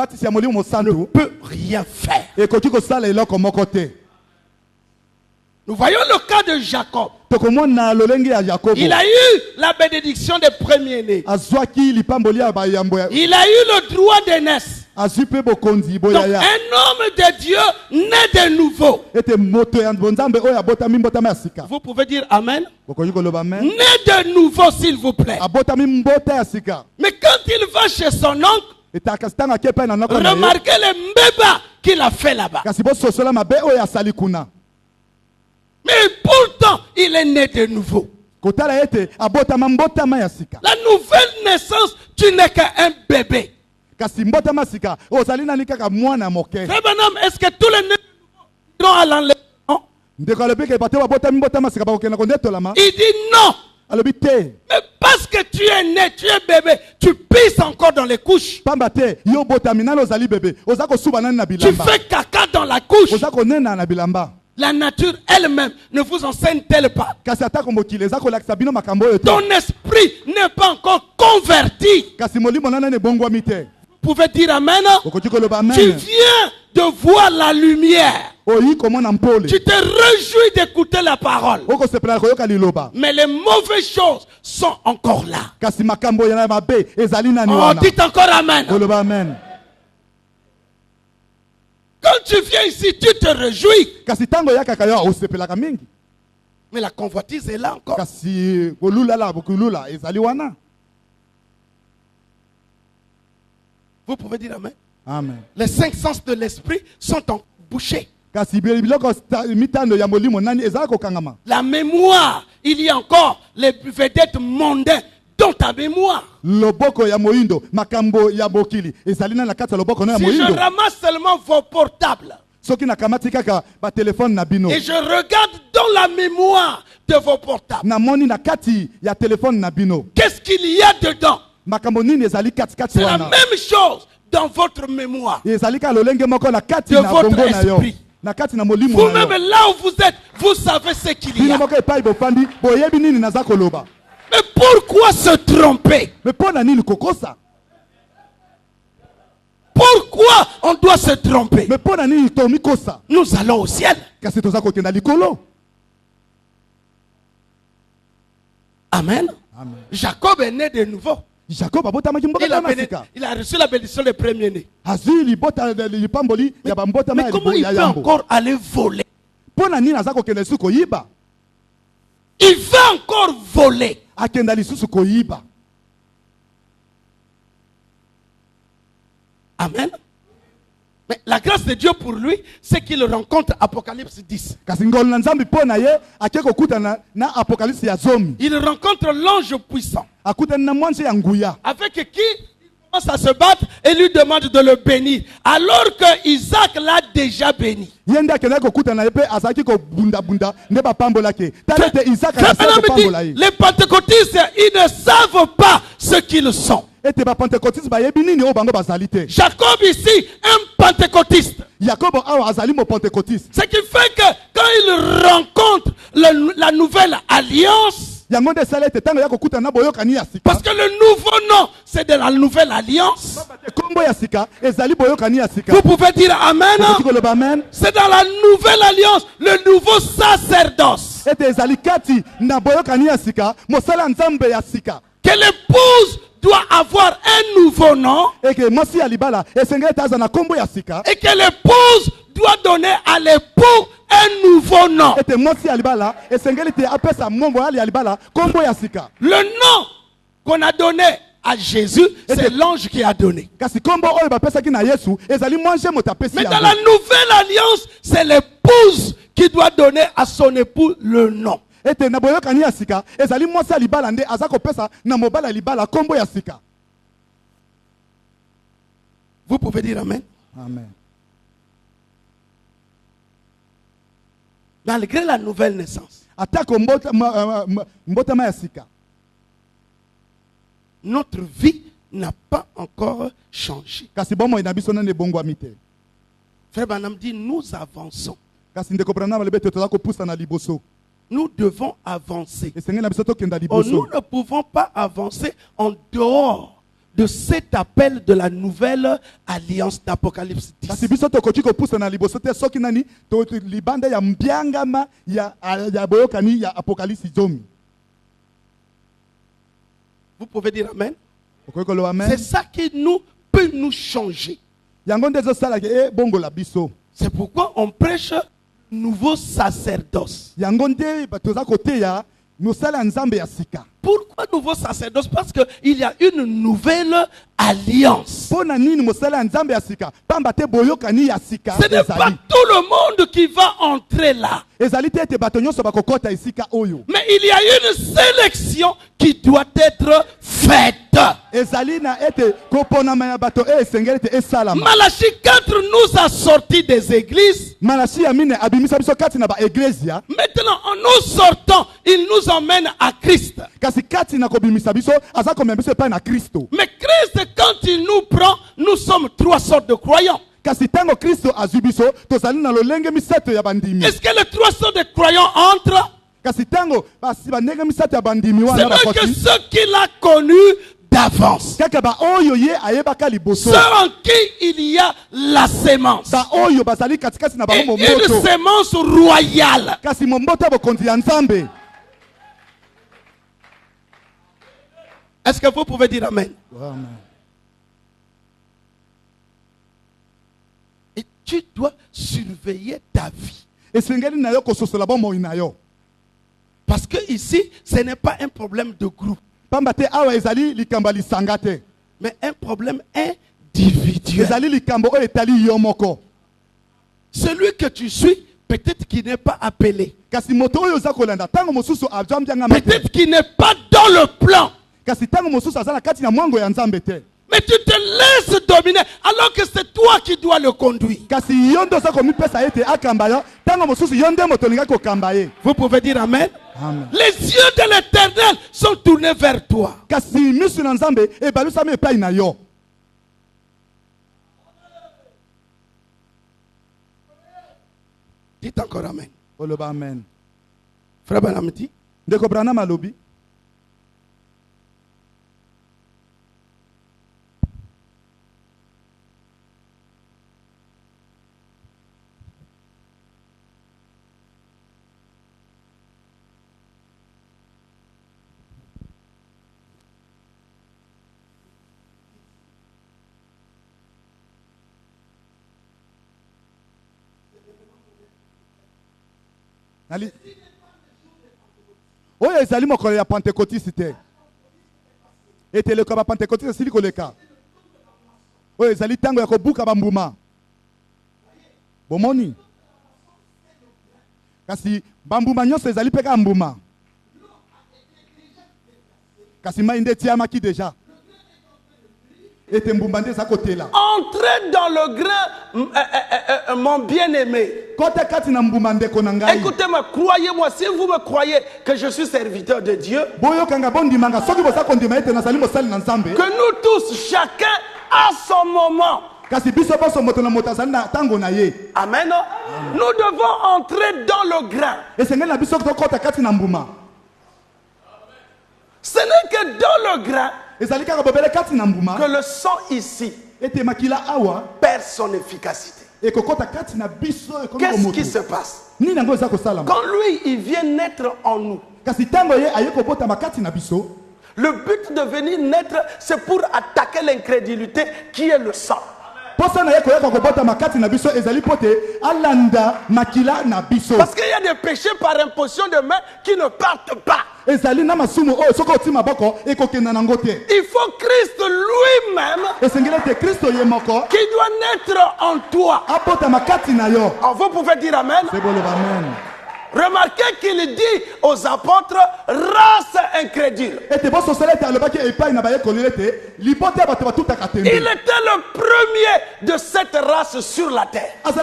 peut rien faire. Nous voyons le cas de Jacob. Il a eu la bénédiction des premiers-nés. Il a eu le droit d'aînesse. Donc, un homme de Dieu né de nouveau. Vous pouvez dire Amen. Né de nouveau, s'il vous plaît. Mais quand il va chez son oncle, remarquez le mbeba qu'il a fait là-bas. Mais pourtant, il est né de nouveau. La nouvelle naissance, tu n'es qu'un bébé. Frère Branham, est-ce que tous les nés iront à l'enlèvement? Il dit non. Mais parce que tu es né, tu es bébé, tu pisses encore dans les couches. Tu fais caca dans la couche. La nature elle-même ne vous enseigne-t-elle pas? Ton esprit n'est pas encore converti. Vous pouvez dire Amen. Tu viens de voir la lumière. Tu te réjouis d'écouter la parole. Mais les mauvaises choses sont encore là. Oh, dites encore Amen. Quand tu viens ici, tu te réjouis. Mais la convoitise est là encore. Vous pouvez dire Amen. Amen. Les 5 sens de l'esprit sont en bouchée. La mémoire, il y a encore les vedettes mondaines dans ta mémoire. Si je ramasse seulement vos portables et je regarde dans la mémoire de vos portables, qu'est-ce qu'il y a dedans? C'est la même chose dans votre mémoire, de votre esprit. Vous-même là où vous êtes, vous savez ce qu'il y a. Mais pourquoi se tromper? Pourquoi on doit se tromper? Nous allons au ciel. Amen. Jacob est né de nouveau. Il a reçu la bénédiction des premiers-nés. Mais comment il peut encore aller voler? Il va encore voler. Amen. Mais la grâce de Dieu pour lui, c'est qu'il rencontre Apocalypse 10. Il rencontre l'ange puissant, avec qui il commence à se battre et lui demande de le bénir, alors que Isaac l'a déjà béni. Les pentecôtistes, ils ne savent pas ce qu'ils sont. Jacob ici, un pentecôtiste. Ce qui fait que quand il rencontre la nouvelle alliance, parce que le nouveau nom, c'est de la nouvelle alliance. Vous pouvez dire Amen. C'est dans la nouvelle alliance, le nouveau sacerdoce, que l'épouse doit avoir un nouveau nom, et que l'épouse doit donner à l'époux un nouveau nom. Le nom qu'on a donné à Jésus, c'est l'ange qui a donné. Mais dans la nouvelle alliance, c'est l'épouse qui doit donner à son époux le nom. Vous pouvez dire Amen. Amen. Malgré la nouvelle naissance, notre vie n'a pas encore changé. Frère Branham dit, nous avançons. Nous devons avancer. Oh, nous ne pouvons pas avancer en dehors de cet appel de la nouvelle alliance d'Apocalypse 10. Vous pouvez dire Amen. C'est ça qui peut nous changer. C'est pourquoi on prêche nouveau sacerdoce. Pourquoi nouveau sacerdoce? Parce qu'il y a une nouvelle alliance. Ce n'est pas tout le monde qui va entrer là. Mais il y a une sélection qui doit être faite. Malachie 4 nous a sortis des églises. Maintenant, en nous sortant, il nous emmène à Christ. Mais Christ, quand il nous prend, nous sommes 3 sortes de croyants. Est-ce que les 3 sortes de croyants entrent? C'est vrai que ceux qu'il a connus d'avance. Ceux en qui il y a la sémence. Une sémence royale. Est-ce que vous pouvez dire amen? Amen. Et tu dois surveiller ta vie. Parce que ici, ce n'est pas un problème de groupe, mais un problème individuel. Celui que tu suis, peut-être qu'il n'est pas appelé. Peut-être qu'il n'est pas dans le plan. Mais tu te laisses dominer alors que c'est toi qui dois le conduire. Vous pouvez dire amen? Amen. Les yeux de l'Éternel sont tournés vers toi. Dites encore amen. Amen. Frère Branham dit. Oyo ezali mokolo ya Pentecôtiste te. Ete le kaba Pentecôtiste sili koleka. Oyo ezali tango ya kobuka bambuma. Bomoni. Kasi bambuma nyonso ezali peka mbuma. Kasi mainde tiamaki déjà. Entrez dans le grain, mon bien-aimé. Écoutez-moi, croyez-moi, si vous me croyez que je suis serviteur de Dieu, que nous tous, chacun à son moment. Amen. Nous devons entrer dans le grain. Ce n'est que dans le grain que le sang ici perd son efficacité. Qu'est-ce qui se passe? Quand lui, il vient naître en nous, le but de venir naître, c'est pour attaquer l'incrédulité qui est le sang. Parce qu'il y a des péchés par imposition de main qui ne partent pas. Il faut Christ lui-même qui doit naître en toi. Alors vous pouvez dire amen. Remarquez qu'il dit aux apôtres, race incrédule. Il était le premier de cette race sur la terre. Tout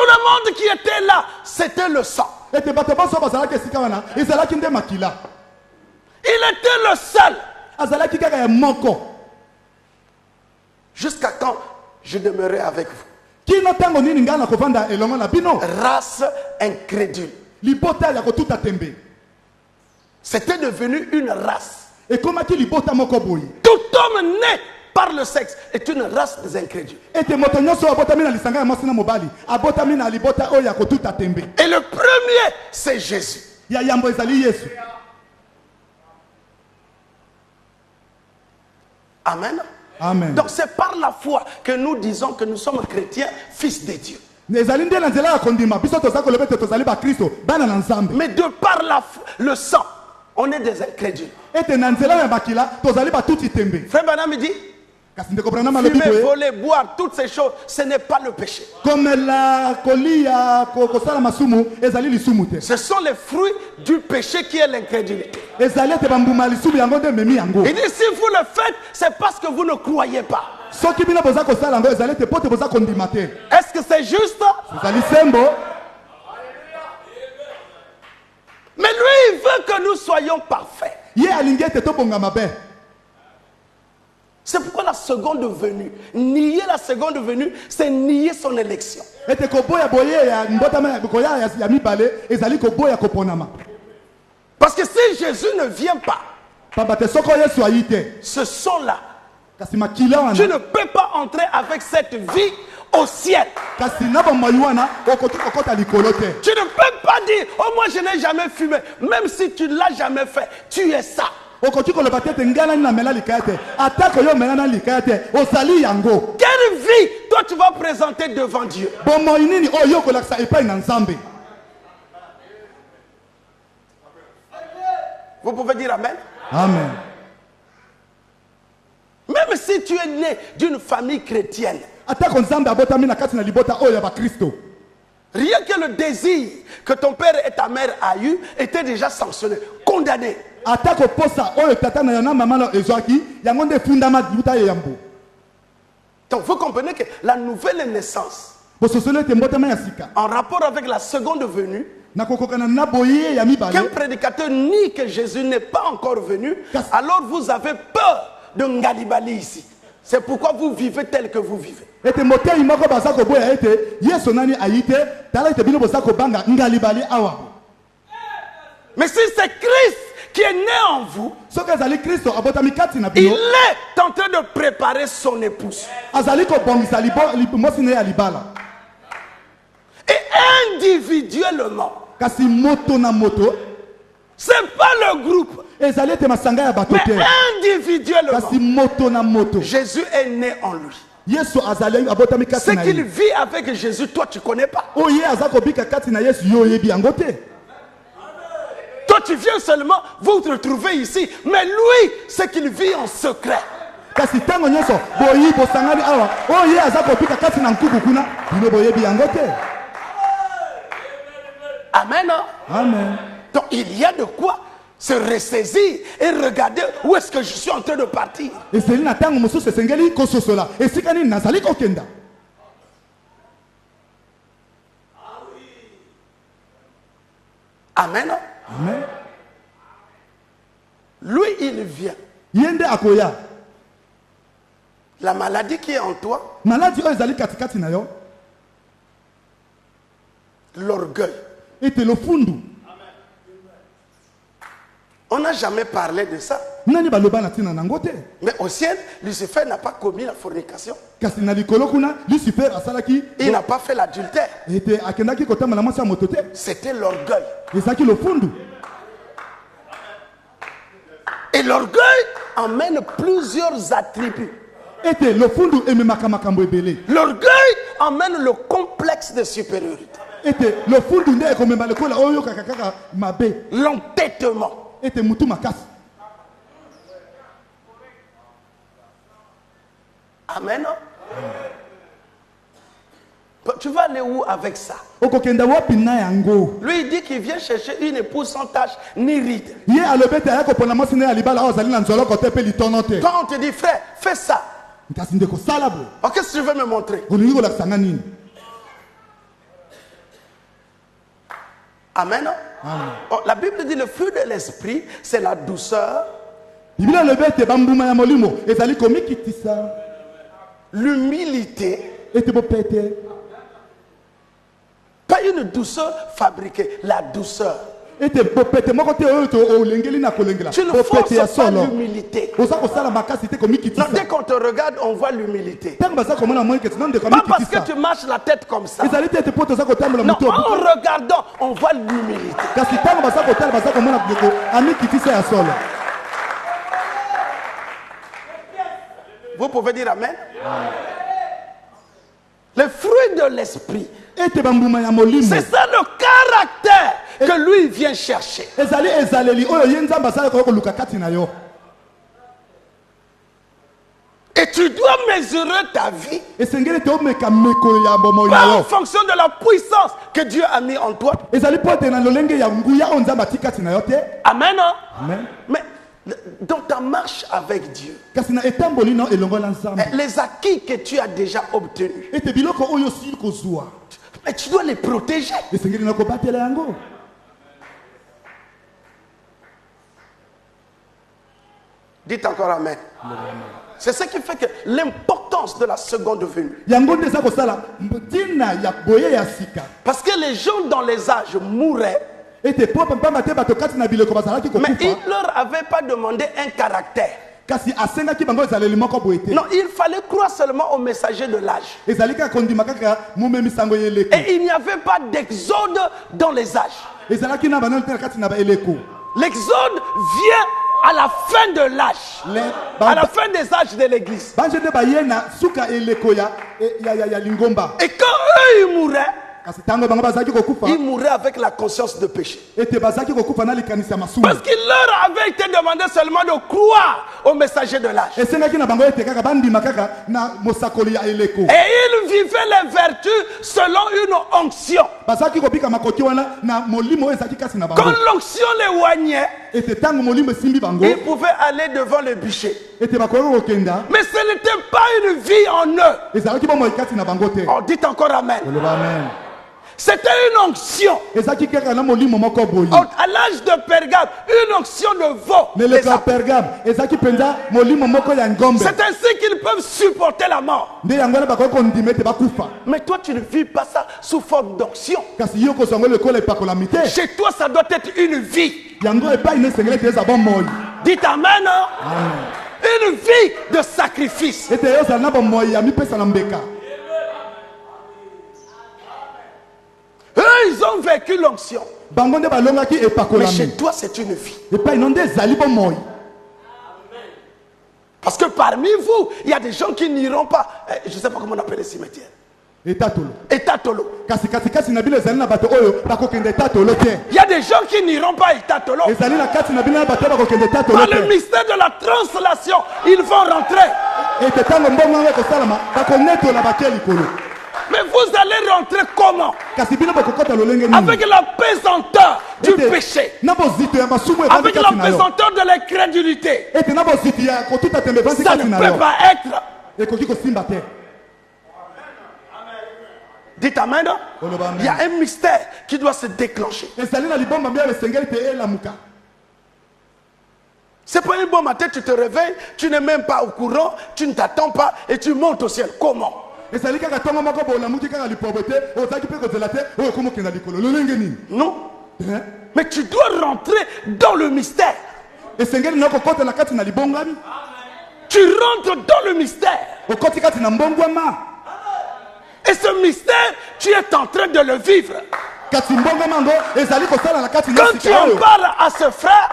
le monde qui était là, c'était le sang. Il était le seul. Jusqu'à quand je demeurai avec vous? Race incrédule. C'était devenu une race. Tout homme né par le sexe est une race des incrédules. Et le premier, c'est Jésus. Amen. Amen. Donc c'est par la foi que nous disons que nous sommes chrétiens, fils de Dieu. Mais de par le sang, on est des incrédules. Frère Branham dit, fumer, voler, boire, toutes ces choses, ce n'est pas le péché. Ce sont les fruits du péché qui est l'incrédulité. Il dit, si vous le faites, c'est parce que vous ne croyez pas. Est-ce que c'est juste? Mais lui, il veut que nous soyons parfaits. C'est pourquoi la seconde venue, nier la seconde venue, c'est nier son élection. Parce que si Jésus ne vient pas, ce sang-là, tu ne peux pas entrer avec cette vie au ciel. Tu ne peux pas dire, oh moi je n'ai jamais fumé. Même si tu ne l'as jamais fait, tu es ça. Quelle vie toi tu vas présenter devant Dieu? Vous pouvez dire Amen? Amen. Même si tu es né d'une famille chrétienne, rien que le désir que ton père et ta mère a eu était déjà sanctionné, condamné. Donc vous comprenez que la nouvelle naissance, en rapport avec la seconde venue, qu'un prédicateur nie que Jésus n'est pas encore venu, alors vous avez peur de Ngalibali ici. C'est pourquoi vous vivez tel que vous vivez. Mais si c'est Christ qui est né en vous, il est en train de préparer son épouse. Et individuellement, c'est pas le groupe, mais individuellement, Jésus est né en lui. Ce qu'il vit avec Jésus, toi tu connais pas. Toi tu viens seulement, vous te retrouvez ici, mais lui, ce qu'il vit en secret. Amen. Amen. Donc il y a de quoi se ressaisir et regarder où est-ce que je suis en train de partir. Amen. Amen. Lui, il vient. La maladie qui est en toi, l'orgueil. On n'a jamais parlé de ça. Mais au ciel, Lucifer n'a pas commis la fornication. Il n'a pas fait l'adultère. C'était l'orgueil. Et l'orgueil emmène plusieurs attributs. L'orgueil emmène le complexe de supériorité. L'entêtement. Amen. Tu vas aller où avec ça? Lui il dit qu'il vient chercher une épouse sans tache ni ride. Quand on te dit frère, fais ça. Oh, qu'est-ce que tu veux me montrer? Amen. Oh, la Bible dit le fruit de l'esprit, c'est la douceur, l'humilité, pas une douceur fabriquée, la douceur. Tu ne forces pas l'humilité. Non, dès qu'on te regarde, on voit l'humilité. Pas parce que tu marches la tête comme ça. Non, en regardant, on voit l'humilité. Vous pouvez dire Amen. Le fruit de l'esprit, c'est ça le caractère que lui vient chercher. Et tu dois mesurer ta vie pas en fonction de la puissance que Dieu a mis en toi. Amen. Amen. Mais dans ta marche avec Dieu, les acquis que tu as déjà obtenus, mais tu dois les protéger. Dites encore Amen. C'est ce qui fait que l'importance de la seconde venue. Parce que les gens dans les âges mouraient Mais il ne leur avait pas demandé un caractère. Non, il fallait croire seulement au messager de l'âge. Et il n'y avait pas d'exode dans les âges. L'exode vient à la fin de l'âge, à la fin des âges de l'église. Et quand eux ils mouraient, ils mouraient avec la conscience de péché. Parce qu'il leur avait été demandé seulement de croire au messager de l'âge. Et ils vivaient les vertus selon une onction. Quand l'onction les oignait, ils pouvaient aller devant le bûcher. Mais ce n'était pas une vie en eux. Oh, dites encore amen. C'était une onction. À l'âge de Pergame, une onction de veau. C'est ainsi qu'ils peuvent supporter la mort. Mais toi, tu ne vis pas ça sous forme d'onction. Chez toi, ça doit être une vie. Dites amen. Une vie de sacrifice. Eux, ils ont vécu l'onction. Mais chez toi, c'est une vie. Parce que parmi vous, il y a des gens qui n'iront pas. Je ne sais pas comment on appelle les cimetières. Etatolo. Il y a des gens qui n'iront pas à Etatolo. Par le mystère de la translation, ils vont rentrer. Mais vous allez rentrer comment? Avec la pesanteur du péché. Avec la pesanteur de l'incrédulité. Ça ne peut pas être. Dites amen. Il y a un mystère qui doit se déclencher. C'est pas un bon matin, tu te réveilles, tu n'es même pas au courant, tu ne t'attends pas et tu montes au ciel. Comment? Non. Mais tu dois rentrer dans le mystère. Tu rentres dans le mystère. Et ce mystère, tu es en train de le vivre. Quand tu en parles à ce frère,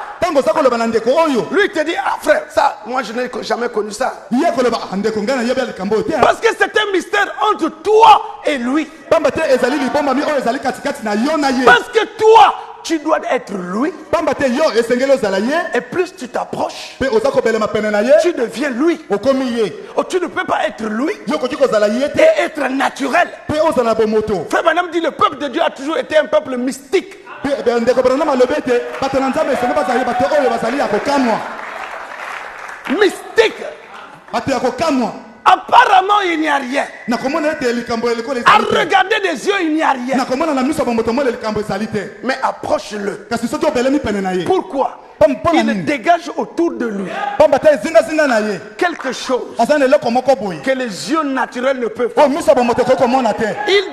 lui te dit, ah frère, ça, moi je n'ai jamais connu ça. Parce que c'est un mystère entre toi et lui. Parce que toi, tu dois être lui. Et plus tu t'approches, tu deviens lui. Oh, tu ne peux pas être lui et être naturel. Frère Branham dit, le peuple de Dieu a toujours été un peuple mystique. Mystique. Apparemment, il n'y a rien. À regarder des yeux, il n'y a rien. Mais approche-le. Pourquoi? Il dégage autour de lui quelque chose que les yeux naturels ne peuvent pas. Il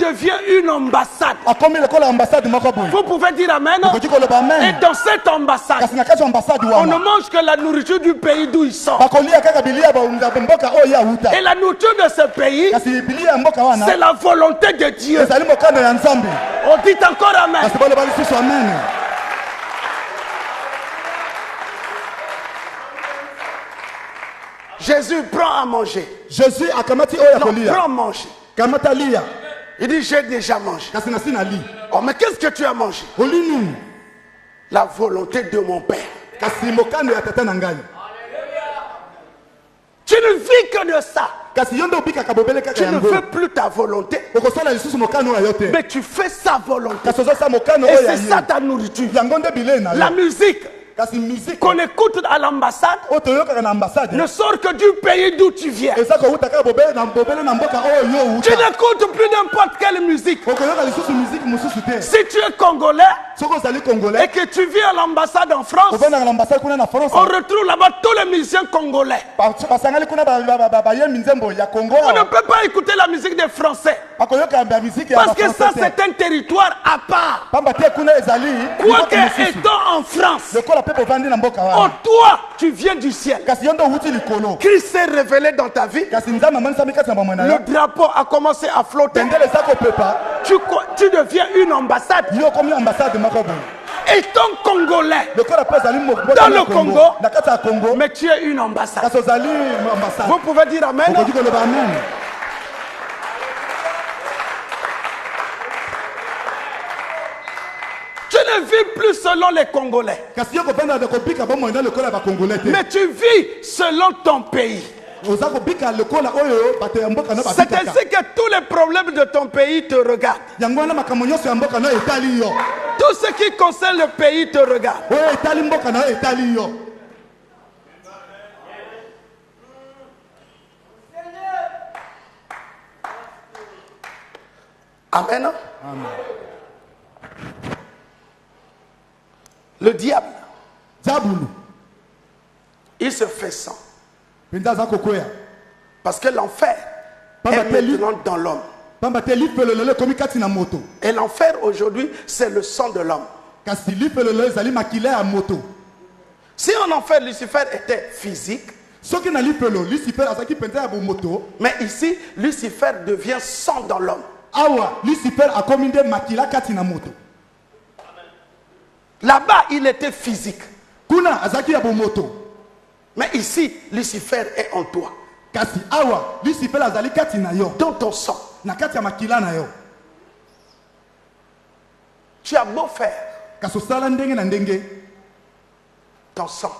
devient une ambassade. Vous pouvez dire amen. Et dans cette ambassade, on ne mange que la nourriture du pays d'où il sort. Et la nourriture de ce pays, c'est la volonté de Dieu. On dit encore amen. Jésus prend à manger. Prends à manger. Il dit, j'ai déjà mangé. Oh, mais qu'est-ce que tu as mangé? La volonté de mon Père. Tu ne vis que de ça. Tu ne fais plus ta volonté, mais tu fais sa volonté. Et c'est ça ta nourriture. La musique qu'on écoute à l'ambassade ne sort que du pays d'où tu viens. Tu n'écoutes plus n'importe quelle musique. Si tu es congolais et que tu vis à l'ambassade en France, on retrouve là-bas tous les musiciens congolais. On ne peut pas écouter la musique des Français. Parce que ça, c'est un territoire à part. Quoique étant en France, oh, toi, tu viens du ciel. Christ s'est révélé dans ta vie. Le drapeau a commencé à flotter. Tu deviens une ambassade. Étant congolais dans le Congo, mais tu es une ambassade. Vous pouvez dire amen. Tu ne vis plus selon les Congolais, mais tu vis selon ton pays. C'est ainsi que tous les problèmes de ton pays te regardent. Tout ce qui concerne le pays te regarde. Amen. Amen. Le diable, il se fait sang. Parce que l'enfer est maintenant dans l'homme. Et l'enfer aujourd'hui, c'est le sang de l'homme. Si en enfer, Lucifer était physique, mais ici, Lucifer devient sang dans l'homme. Là-bas, il était physique. Mais ici, Lucifer est en toi. Dans ton sang. Tu as beau faire. Ton sang.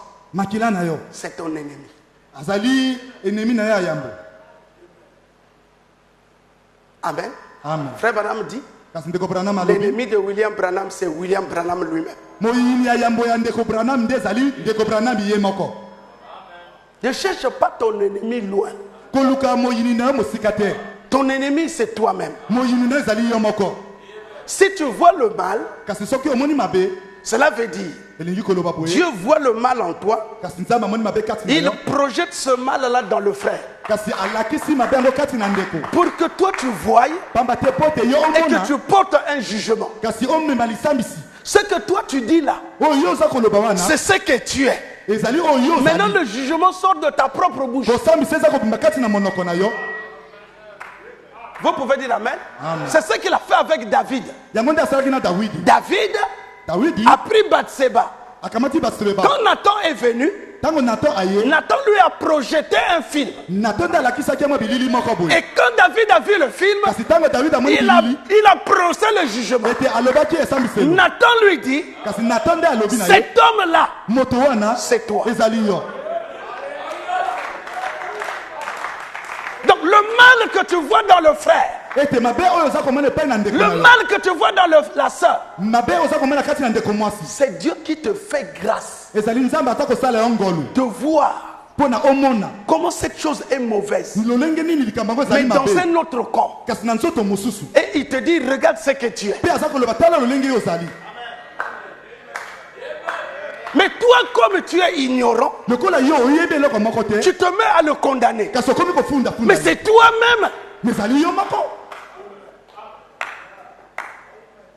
C'est ton ennemi. Amen. Amen. Frère Branham dit, l'ennemi de William Branham, c'est William Branham lui-même. Ne cherche pas ton ennemi loin. Ton ennemi, c'est toi-même. Si tu vois le mal, cela veut dire Dieu voit le mal en toi. Il projette ce mal-là dans le frère. Pour que toi tu voies et que tu portes un jugement. Ce que toi tu dis là, c'est ce que tu es. Maintenant le jugement sort de ta propre bouche. Vous pouvez dire amen. C'est ce qu'il a fait avec David. David a pris Bathsheba. Quand Nathan est venu, Nathan lui a projeté un film. Et quand David a vu le film, il a prononcé le jugement. Nathan lui dit, cet homme-là, c'est toi. Donc le mal que tu vois dans le frère, le mal que tu vois dans la sœur, c'est Dieu qui te fait grâce de voir comment cette chose est mauvaise, mais dans un autre corps. Et il te dit, regarde ce que tu es. Mais toi, comme tu es ignorant, tu te mets à le condamner. Mais c'est toi-même.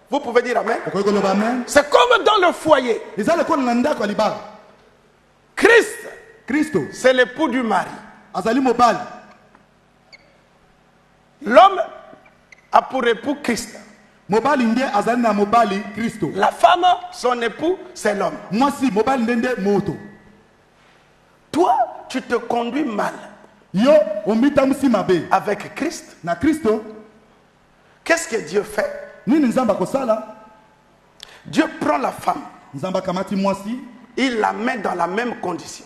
Vous pouvez dire amen. C'est comme dans le foyer. Christ, c'est l'époux du mari. L'homme a pour époux Christ. La femme, son époux, c'est l'homme. Toi, tu te conduis mal avec Christ. Qu'est-ce que Dieu fait? Dieu prend la femme, il la met dans la même condition.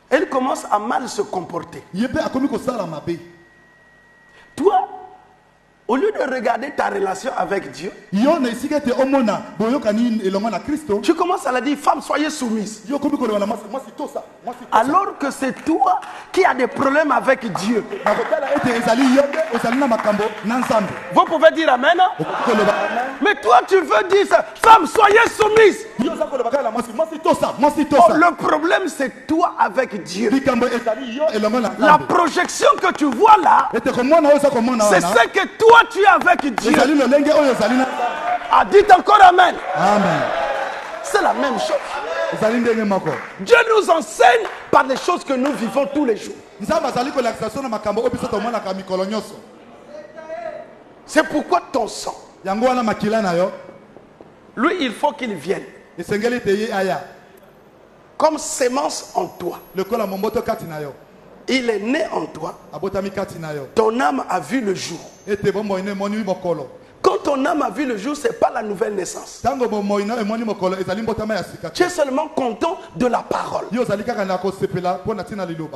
Elle commence à mal se comporter. Toi, Au lieu de regarder ta relation avec Dieu, tu commences à la dire, femme, soyez soumise. Alors que c'est toi qui as des problèmes avec Dieu. Vous pouvez dire amen. Mais toi, tu veux dire ça, femme, soyez soumise. Oh, le problème, c'est toi avec Dieu. La projection que tu vois là, c'est ce que toi tu es avec Dieu. Ah, dites encore amen. Amen. C'est la même chose. Dieu nous enseigne par les choses que nous vivons tous les jours. C'est pourquoi ton sang, lui, il faut qu'il vienne comme sémence en toi. Il est né en toi. Ton âme a vu le jour. Quand ton âme a vu le jour, ce n'est pas la nouvelle naissance. Tu es seulement content de la parole.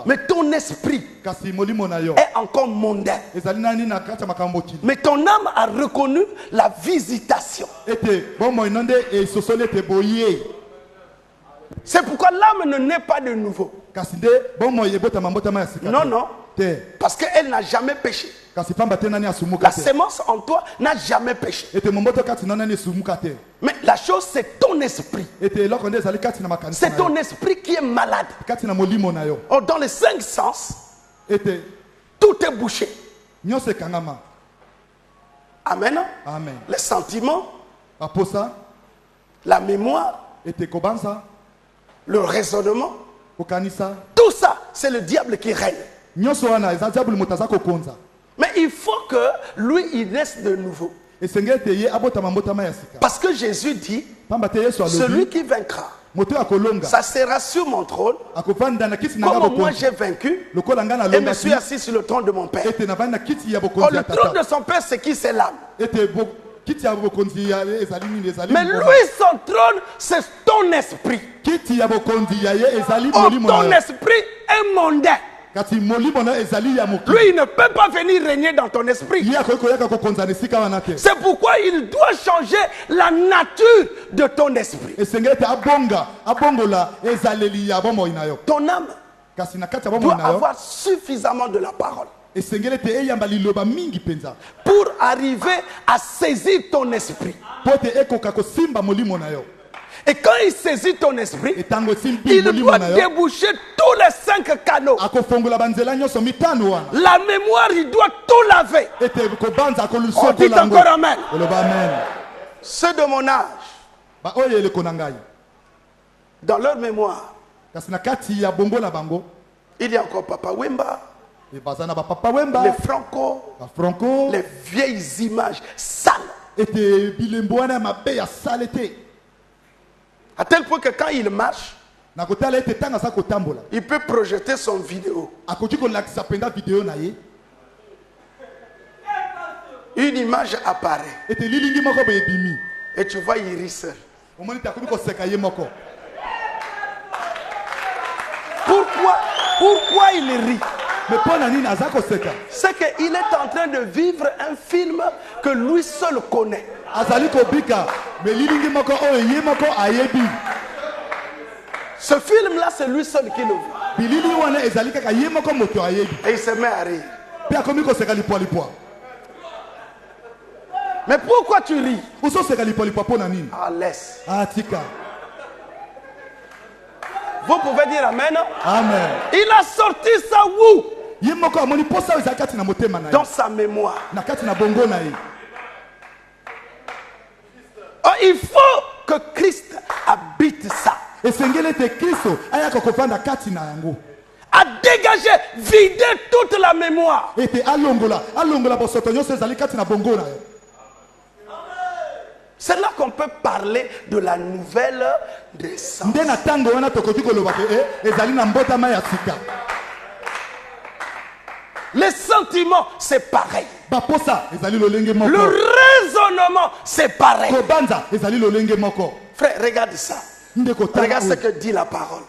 Mais ton esprit est encore mondain. Mais ton âme a reconnu la visitation. C'est pourquoi l'âme ne naît pas de nouveau. Non, non. Parce qu'elle n'a jamais péché. La sémence en toi n'a jamais péché. Mais la chose, c'est ton esprit. C'est ton esprit qui est malade. Or, dans les 5 sens, tout est bouché. Amen. Amen. Les sentiments, la mémoire, le raisonnement, tout ça, c'est le diable qui règne. Mais il faut que lui, il naisse de nouveau. Parce que Jésus dit, celui qui vaincra, ça sera sur mon trône, comme moi j'ai vaincu et me suis assis sur le trône de mon Père. Or, le trône de son Père, c'est qui? C'est l'âme. Mais lui, son trône, c'est ton esprit. Oh, ton esprit est mondain. Lui, il ne peut pas venir régner dans ton esprit. C'est pourquoi il doit changer la nature de ton esprit. Ton âme doit avoir suffisamment de la parole pour arriver à saisir ton esprit. Et quand il saisit ton esprit, il doit déboucher tous les 5 canaux. La mémoire, il doit tout laver. On dit encore amen. Ceux de mon âge, dans leur mémoire, il y a encore Papa Wemba, les Franco, les vieilles images sales. À tel point que quand il marche, il peut projeter son vidéo. Une image apparaît. Et tu vois, il rit seul. Pourquoi il rit? C'est qu'il est en train de vivre un film que lui seul connaît. Ce film-là, c'est lui seul qui le voit. Et il se met à rire. Mais pourquoi tu ris? Ah, laisse. Vous pouvez dire amen. Amen. Il a sorti ça où? Dans sa mémoire. Oh, il faut que Christ habite ça. À dégager, vider toute la mémoire. C'est là qu'on peut parler de la nouvelle naissance. Les sentiments, c'est pareil. Le raisonnement, c'est pareil. Frère, regarde ça. Regarde ce que dit la parole.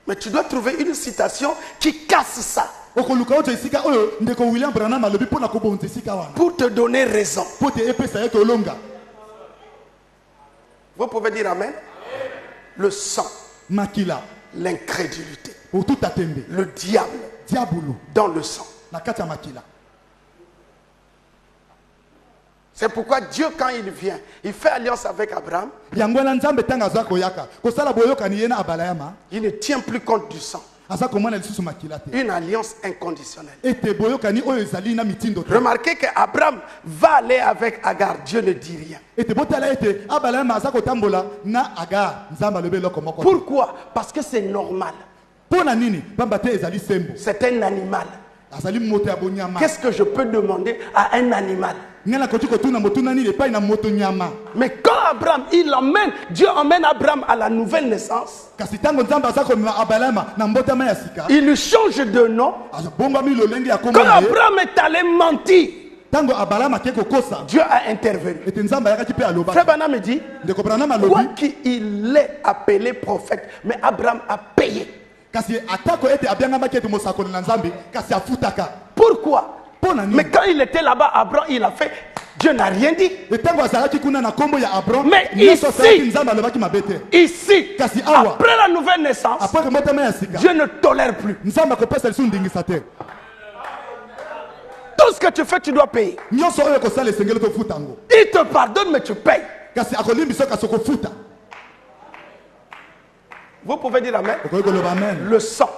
Mais tu dois trouver une citation qui casse ça. Pour te donner raison. Vous pouvez dire amen. Le sang, l'incrédulité, le diable dans le sang. C'est pourquoi Dieu, quand il vient, il fait alliance avec Abraham. Il ne tient plus compte du sang. Une alliance inconditionnelle. Remarquez qu'Abraham va aller avec Agar. Dieu ne dit rien. Pourquoi? Parce que c'est normal. C'est un animal. Qu'est-ce que je peux demander à un animal? Mais quand Abraham, Dieu emmène Abraham à la nouvelle naissance, il lui change de nom. Quand Abraham est allé mentir, Dieu a intervenu. Frère Branham me dit, quoi qu'il est appelé prophète, mais Abraham a payé. Pourquoi? Mais quand il était là-bas, Abraham, il a fait. Dieu n'a rien dit. Mais ici, après la nouvelle naissance, Dieu ne tolère plus. Tout ce que tu fais, tu dois payer. Il te pardonne, mais tu payes. Vous pouvez dire amen. Le sang.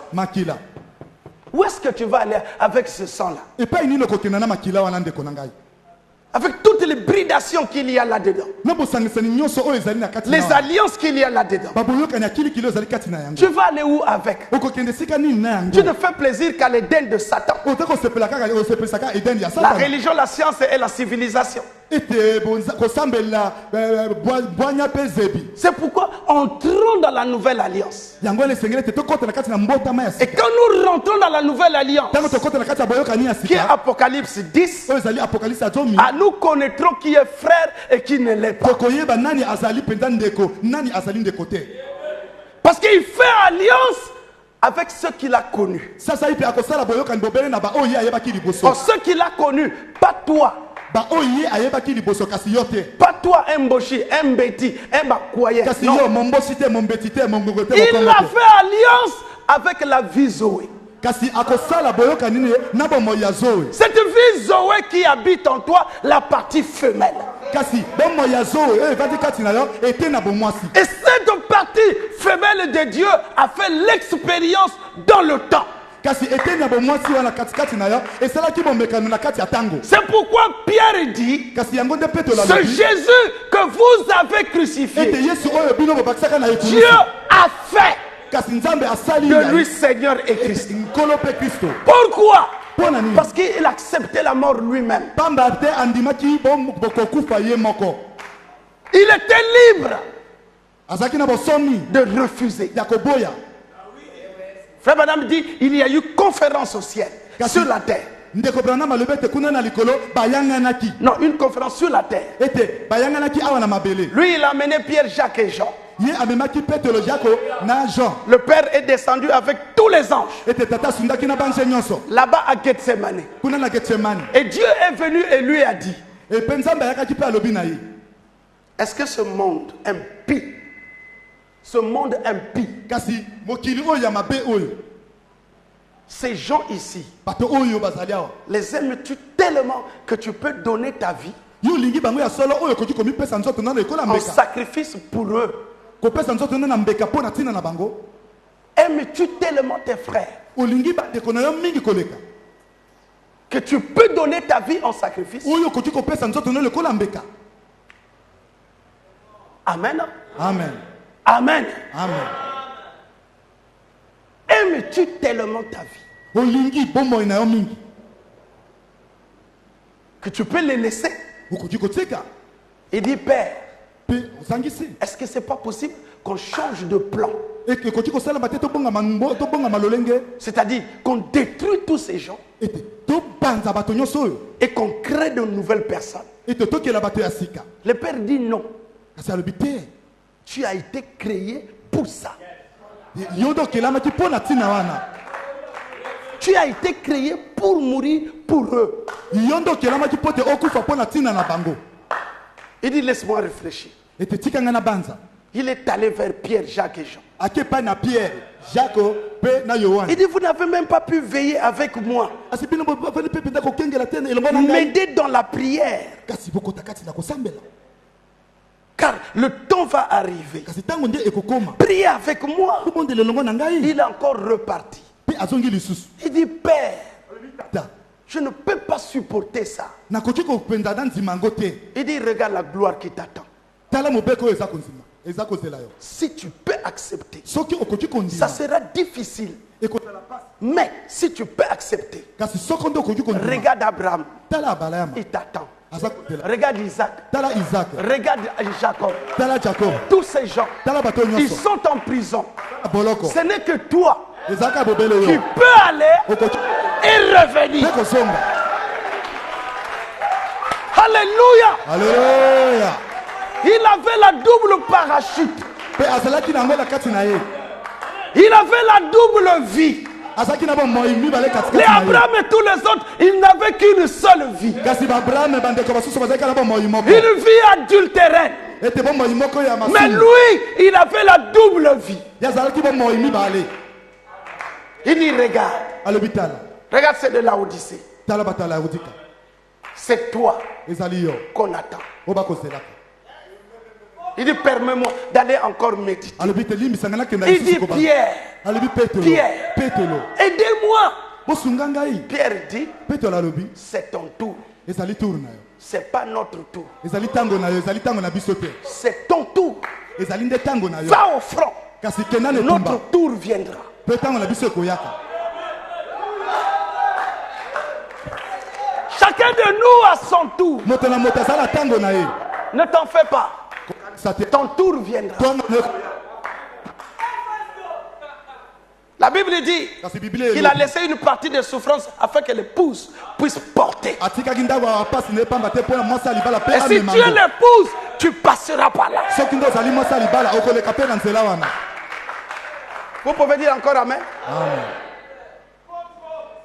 Où est-ce que tu vas aller avec ce sang-là? Avec toutes les bridations qu'il y a là-dedans. Les alliances qu'il y a là-dedans. Tu vas aller où avec? Tu ne fais plaisir qu'à l'Éden de Satan. La religion, la science et la civilisation. C'est pourquoi entrons dans la nouvelle alliance. Et quand nous rentrons dans la nouvelle alliance, qui est Apocalypse 10, nous connaîtrons qui est frère et qui ne l'est pas. Parce qu'il fait alliance avec ceux qu'il a connus. Ceux qu'il a connus, pas toi. Pas toi, Mboshi, Mbeti, Mbakwaye. Il a fait alliance avec la vie Zoé. Cette vie Zoé qui habite en toi, la partie femelle. Et cette partie femelle de Dieu a fait l'expérience dans le temps. C'est pourquoi Pierre dit, ce Jésus que vous avez crucifié, Dieu a fait de lui Seigneur et Christ. Pourquoi? Parce qu'il acceptait la mort lui-même. Il était libre de refuser. Frère Branham dit, il y a eu conférence au ciel, sur la terre. Non, une conférence sur la terre. Lui, il a amené Pierre, Jacques et Jean. Le Père est descendu avec tous les anges. Là-bas à Gethsemane. Et Dieu est venu et lui a dit, est-ce que ce monde impie, ces gens ici, les aimes-tu tellement que tu peux donner ta vie en sacrifice pour eux? Aimes-tu tellement tes frères que tu peux donner ta vie en sacrifice? Amen. Amen. Amen. Amen. Aimes-tu tellement ta vie que tu peux les laisser? Il dit, Père, est-ce que c'est pas possible qu'on change de plan? C'est-à-dire qu'on détruit tous ces gens et qu'on crée de nouvelles personnes. Le Père dit non. Tu as été créé pour ça. Tu as été créé pour mourir pour eux. Il dit, laisse-moi réfléchir. Il est allé vers Pierre, Jacques et Jean. Il dit, vous n'avez même pas pu veiller avec moi. M'aider dans la prière. Car le temps va arriver. Priez avec moi. Il est encore reparti. Il dit, Père, je ne peux pas supporter ça. Il dit, regarde la gloire qui t'attend. Si tu peux accepter, ça sera difficile. Mais si tu peux accepter, regarde Abraham, il t'attend. Regarde Isaac, regarde Jacob. Tous ces gens, ils sont en prison. Ce n'est que toi qui peux aller et revenir. Alléluia. Alléluia. Il avait la double parachute. Il avait la double vie. Les Abraham et tous les autres, ils n'avaient qu'une seule vie. Une vie adultérine. Mais lui, il avait la double vie. Il dit, regarde. Regarde, c'est de la Odyssée. C'est toi qu'on attend. Il dit, permets-moi d'aller encore méditer. Il dit, Pierre, aidez-moi. Pierre dit, c'est ton tour. C'est pas notre tour. C'est ton tour. Va au front. Notre tour viendra. Chacun de nous a son tour. Ne t'en fais pas. Ton tour viendra. La Bible dit qu'il a laissé une partie des souffrances afin que l'épouse puisse porter. Et si tu es l'épouse, tu passeras par là. Vous pouvez dire encore amen? Amen.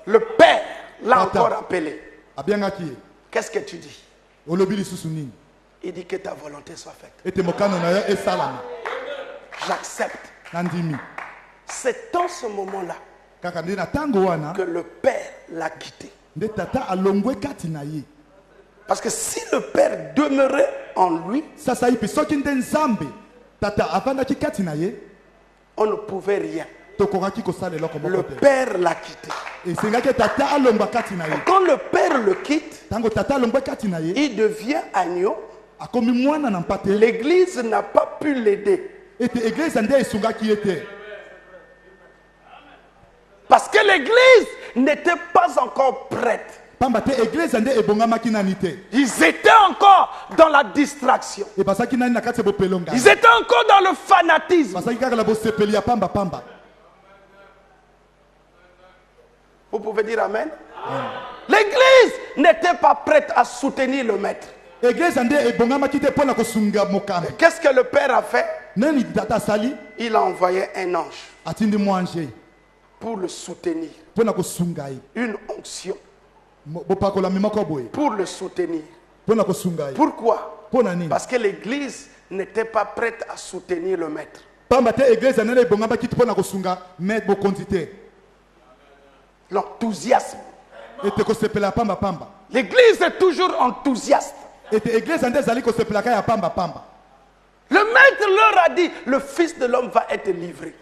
Le Père l'a encore appelé. Qu'est-ce que tu dis? Il dit que ta volonté soit faite. J'accepte. C'est dans ce moment-là que le Père l'a quitté. Parce que si le Père demeurait en lui, on ne pouvait rien. Le Père l'a quitté. Quand le Père le quitte, il devient agneau. L'église n'a pas pu l'aider. Parce que l'église n'était pas encore prête. Ils étaient encore dans la distraction. Ils étaient encore dans le fanatisme. Vous pouvez dire amen? L'église n'était pas prête à soutenir le maître. Qu'est-ce que le Père a fait? Il a envoyé un ange pour le soutenir. Une onction pour le soutenir. Pourquoi? Parce que l'église n'était pas prête à soutenir le maître. L'enthousiasme. L'église est toujours enthousiaste. Le maître leur a dit, le Fils de l'homme va être livré.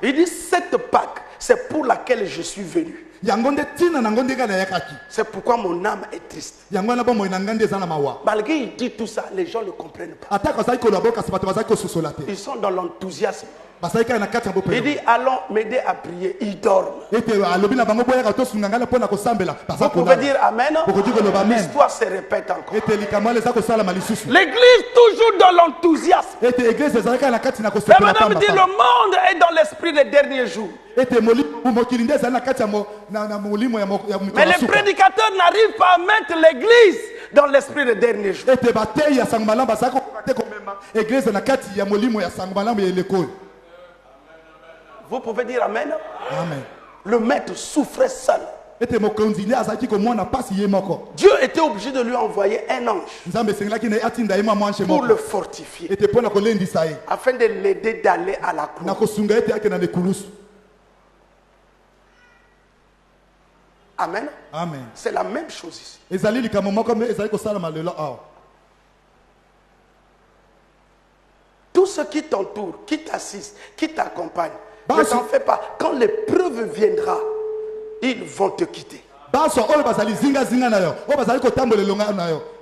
Il dit, cette Pâque, c'est pour laquelle je suis venu. C'est pourquoi mon âme est triste. Malgré il dit tout ça, les gens ne comprennent pas. Ils sont dans l'enthousiasme. Il dit, allons m'aider à prier. Ils dorment. Vous pouvez dire amen. L'histoire se répète encore. L'église toujours dans l'enthousiasme. Et madame dit, le monde est dans l'esprit des derniers jours. Mais les prédicateurs n'arrivent pas à mettre l'église dans l'esprit des derniers jours. Vous pouvez dire Amen. Amen. Le maître souffrait seul. Dieu était obligé de lui envoyer un ange pour le fortifier, afin de l'aider d'aller à la croix. Amen. Amen. C'est la même chose ici. Tous ceux qui t'entourent, qui t'assistent, qui t'accompagnent, ne t'en fais pas. Quand l'épreuve viendra, ils vont te quitter.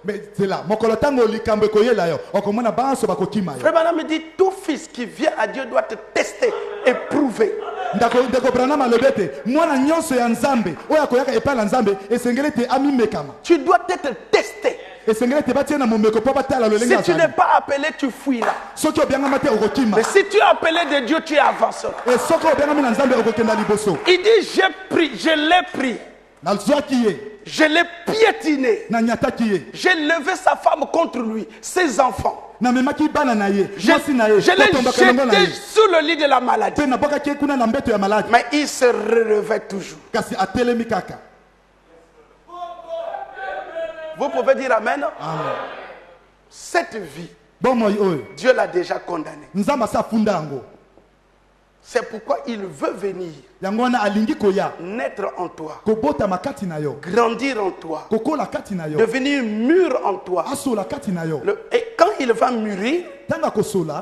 Mais c'est là. Frère Branham me dit, tout fils qui vient à Dieu doit te tester, éprouver. Tu dois être testé. Si tu n'es pas appelé, tu fuiras. Mais si tu es appelé de Dieu, tu avanceras. Il dit, j'ai pris, je l'ai pris. Je l'ai piétiné. J'ai levé sa femme contre lui, ses enfants. Je l'ai jeté sous le lit de la maladie. Mais il se relevait toujours. Vous pouvez dire Amen. Amen. Cette vie, Dieu l'a déjà condamnée. C'est pourquoi il veut venir naître en toi, grandir en toi, devenir mûr en toi. Et quand il va mûrir,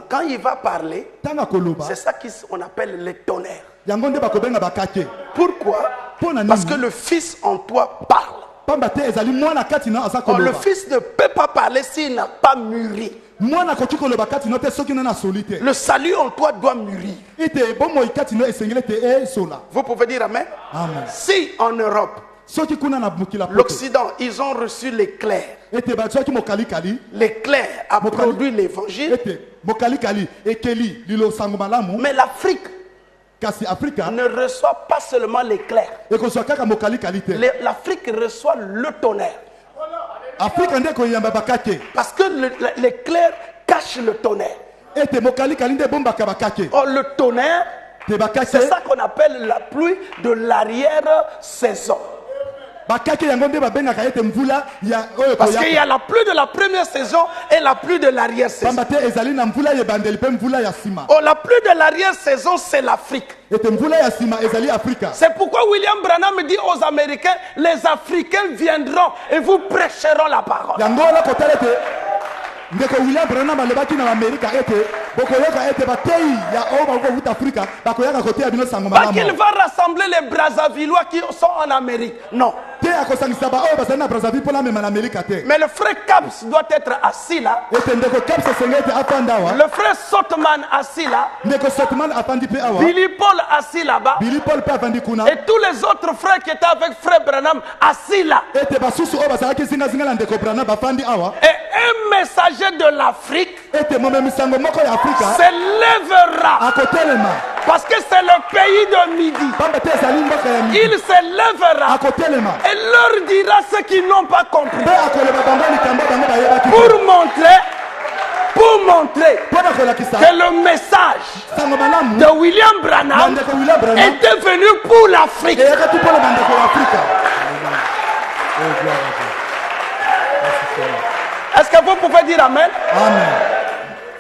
quand il va parler, c'est ça qu'on appelle le tonnerre. Pourquoi? Parce que le Fils en toi parle. Or, le Fils ne peut pas parler s'il n'a pas mûri. Le salut en toi doit mûrir. Vous pouvez dire Amen. Amen. Si en Europe, l'Occident, ils ont reçu l'éclair. L'éclair a produit l'évangile. Mais l'Afrique ne reçoit pas seulement l'éclair. L'Afrique reçoit le tonnerre. Parce que l'éclair cache le tonnerre. Or, le tonnerre, c'est ça qu'on appelle la pluie de l'arrière-saison. Parce qu'il y a la pluie de la première saison et la pluie de l'arrière-saison. Oh, la pluie de l'arrière-saison, c'est l'Afrique. C'est pourquoi William Branham dit aux Américains, les Africains viendront et vous prêcheront la parole. Pas qu'il va rassembler les Brazzavillois qui sont en Amérique. Non. Mais le frère Caps doit être assis là. Le frère Sotman assis là. Billy Paul assis là-bas. Et tous les autres frères qui étaient avec frère Branham assis là. Et un messager de l'Afrique s'élèvera. Parce que c'est le pays de midi. Il s'élèvera et leur dira ce qu'ils n'ont pas compris. Pour montrer que le message de William Branham était venu pour l'Afrique. Est-ce que vous pouvez dire Amen? Amen.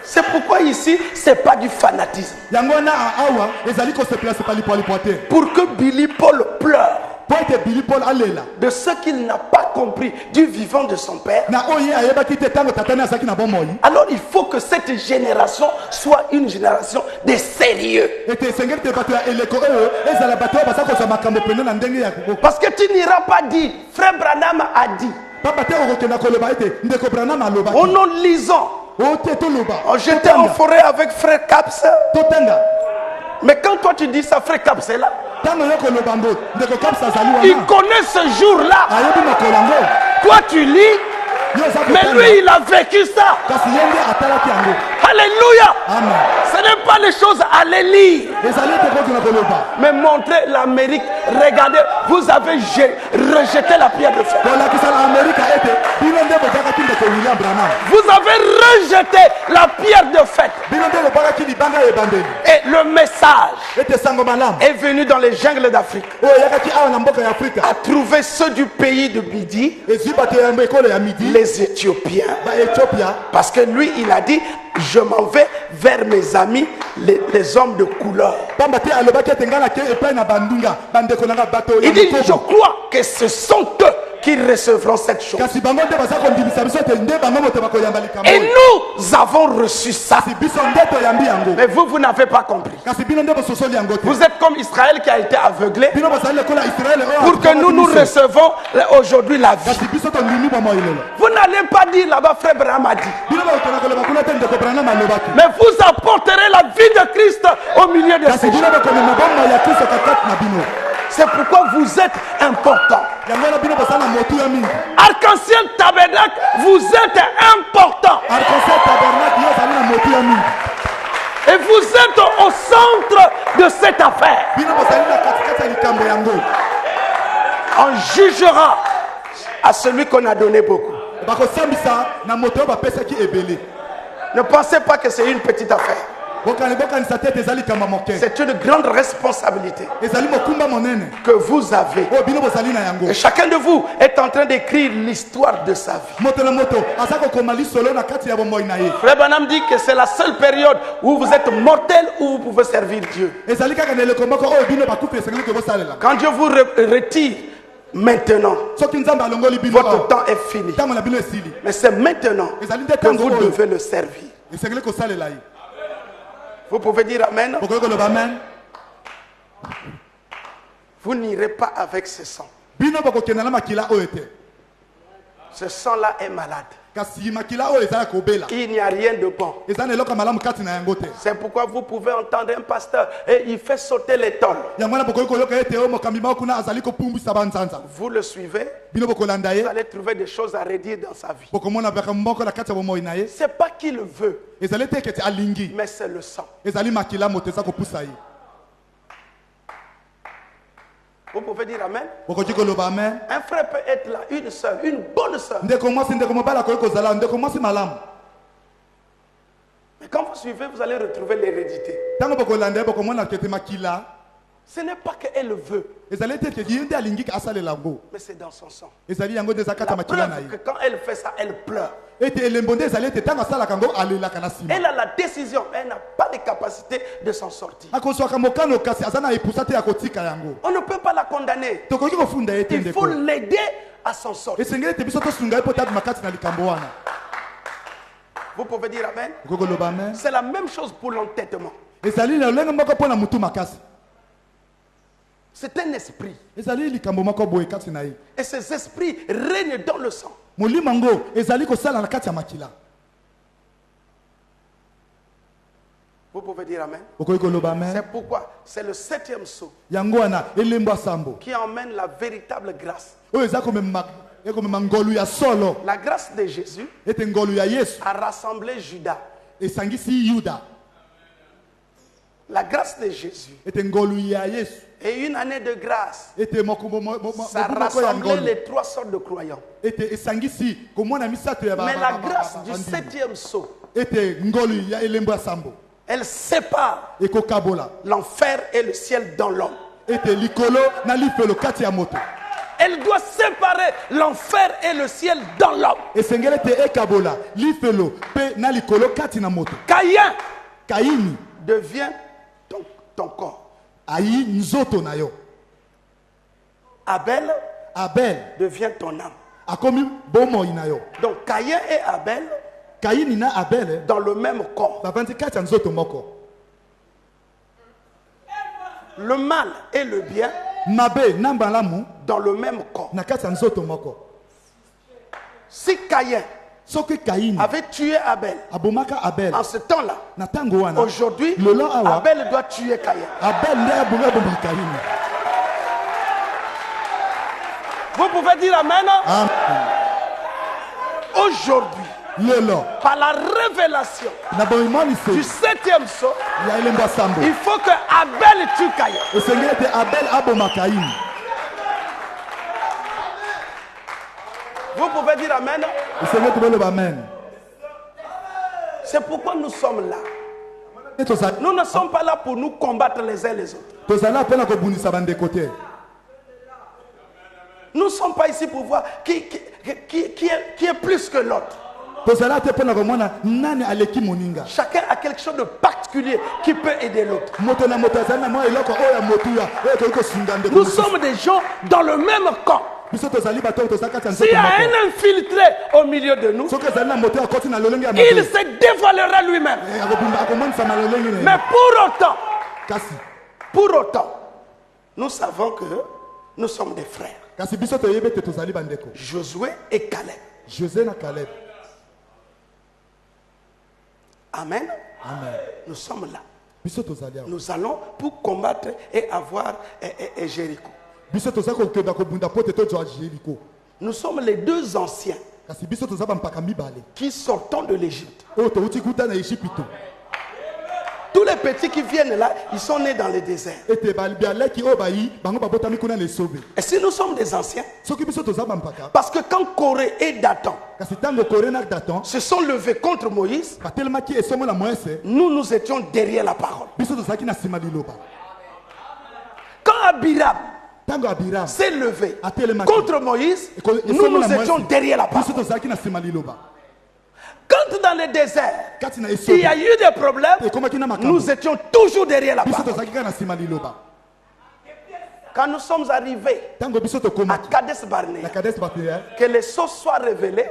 C'est pourquoi ici, ce n'est pas du fanatisme. Pour que Billy Paul pleure de ce qu'il n'a pas compris du vivant de son père. Alors il faut que cette génération soit une génération de sérieux. Parce que tu n'iras pas dire, frère Branham a dit. En nous lisant. J'étais en forêt avec frère Caps. Mais quand toi tu dis ça, frère Caps est là. Il connaît ce jour-là. Toi tu lis Mais lui, il a vécu ça. Alléluia. Ce n'est pas les choses à les lire. Mais montrer l'Amérique. Regardez, vous avez rejeté la pierre de fer. Vous avez rejeté la pierre de fer. Et le message est venu dans les jungles d'Afrique. A trouvé ceux du pays de Midi, les Éthiopiens. Parce que lui, il a dit, je m'en vais vers mes amis, les hommes de couleur. Il dit, je crois que ce sont eux qui recevront cette chose. Et nous avons reçu ça. Mais vous n'avez pas compris. Vous êtes comme Israël qui a été aveuglé pour que nous recevons aujourd'hui la vie. Vous n'allez pas dire là-bas, frère Branham a dit. Mais vous apporterez la vie de Christ au milieu de ces gens. C'est pourquoi vous êtes important. Arc-en-ciel tabernacle, vous êtes important. Et vous êtes au centre de cette affaire. On jugera à celui qu'on a donné beaucoup. Ne pensez pas que c'est une petite affaire. C'est une grande responsabilité que vous avez. Et chacun de vous est en train d'écrire l'histoire de sa vie. Frère Branham dit que c'est la seule période où vous êtes mortel, où vous pouvez servir Dieu. Quand Dieu vous retire maintenant, votre temps est fini. Mais c'est maintenant que vous devez le servir. Vous pouvez dire Amen. Vous n'irez pas avec ce sang. Ce sang-là est malade. Il n'y a rien de bon. C'est pourquoi vous pouvez entendre un pasteur et il fait sauter les tôles. Vous le suivez, vous allez trouver des choses à redire dans sa vie. Ce n'est pas qu'il le veut, mais c'est le sang. Vous pouvez dire Amen. Un frère peut être là, une sœur, une bonne sœur. Mais quand vous suivez, vous allez retrouver l'hérédité. Ce n'est pas qu'elle veut, mais c'est dans son sang. La preuve que quand elle fait ça, elle pleure. Elle a la décision, elle n'a pas de capacité de s'en sortir. On ne peut pas la condamner. Il faut l'aider à s'en sortir. Vous pouvez dire Amen. C'est la même chose pour l'entêtement. C'est un esprit. Et ces esprits règnent dans le sang. Vous pouvez dire Amen. C'est pourquoi c'est le 7e sceau qui emmène la véritable grâce. La grâce de Jésus a rassemblé Judas. La grâce de Jésus et une année de grâce, ça rassemblait les 3 sortes de croyants. Mais la grâce du 7e sceau, elle sépare l'enfer et le ciel dans l'homme. Elle doit séparer l'enfer et le ciel dans l'homme. Caïn devient ton corps. Abel devient ton âme. Donc Caïn et Abel dans le même corps. Le mal et le bien dans le même corps. Si Caïn avait tué Abel en ce temps-là, aujourd'hui Abel doit tuer Caïn. Vous pouvez dire Amen. aujourd'hui, par la révélation du 7e saut, il faut que Abel tue Caïn. Vous pouvez dire Amen. C'est pourquoi nous sommes là. Nous ne sommes pas là pour nous combattre les uns les autres. Nous ne sommes pas ici pour voir qui est plus que l'autre. Chacun a quelque chose de particulier qui peut aider l'autre. Nous sommes des gens dans le même camp. S'il y a un infiltré au milieu de nous, il se dévoilera lui-même. Mais pour autant, nous savons que nous sommes des frères. Josué et Caleb. Amen. Nous sommes là. Nous allons pour combattre et avoir Jéricho. Nous sommes les deux anciens qui sortont de l'Égypte. Tous les petits qui viennent là, ils sont nés dans le désert. Et si nous sommes des anciens, parce que quand Corée et Dathan se sont levés contre Moïse, nous étions derrière la parole. Quand Abiram s'est levé contre Moïse, nous étions derrière la parole. Quand dans le désert, il y a eu des problèmes, nous étions toujours derrière la parole. Quand nous sommes arrivés à Kadesh Barnea, que les sceaux soient révélés,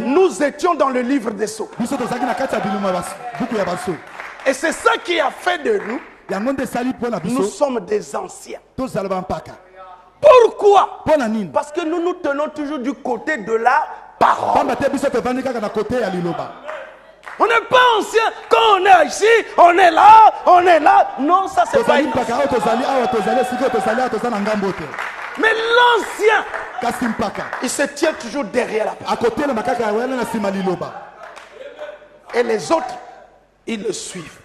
nous étions dans le livre des sceaux. Et c'est ça qui a fait de nous, nous sommes des anciens. Pourquoi? Parce que nous nous tenons toujours du côté de la parole. On n'est pas ancien quand on est ici, on est là. Non, ça c'est pas ici. Mais l'ancien, il se tient toujours derrière la parole. Et les autres, ils le suivent.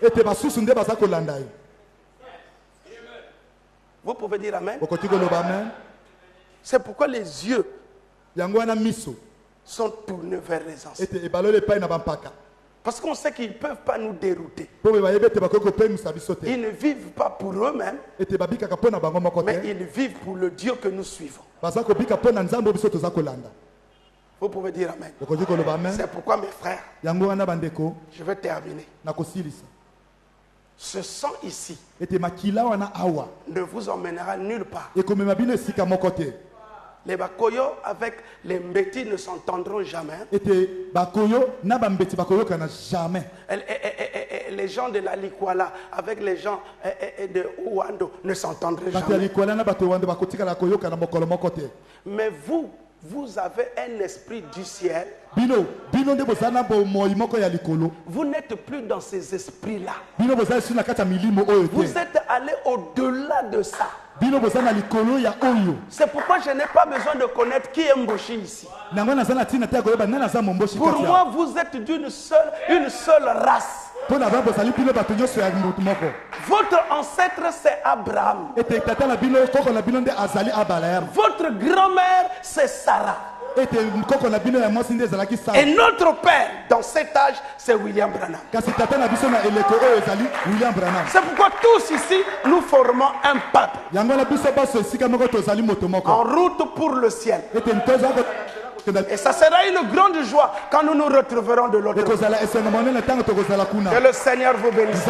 Vous pouvez dire Amen. C'est pourquoi les yeux sont tournés vers les anciens. Parce qu'on sait qu'ils ne peuvent pas nous dérouter. Ils ne vivent pas pour eux-mêmes, mais ils vivent pour le Dieu que nous suivons. Vous pouvez dire Amen. C'est pourquoi mes frères, je vais terminer. Ce sang ici ne vous emmènera nulle part. Les Bakoyo avec les Mbeti ne s'entendront jamais. Les gens de la Likwala avec les gens de Ouando ne s'entendraient jamais. Mais vous avez un esprit du ciel. Vous n'êtes plus dans ces esprits-là. Vous êtes allé au-delà de ça. C'est pourquoi je n'ai pas besoin de connaître qui est Mboshi ici. Pour moi, vous êtes une seule race. Votre ancêtre c'est Abraham. Votre grand-mère c'est Sarah. Et notre père dans cet âge c'est William Branham. C'est pourquoi tous ici nous formons un peuple en route pour le ciel. Et ça sera une grande joie quand nous nous retrouverons de l'autre côté. Que le Seigneur vous bénisse.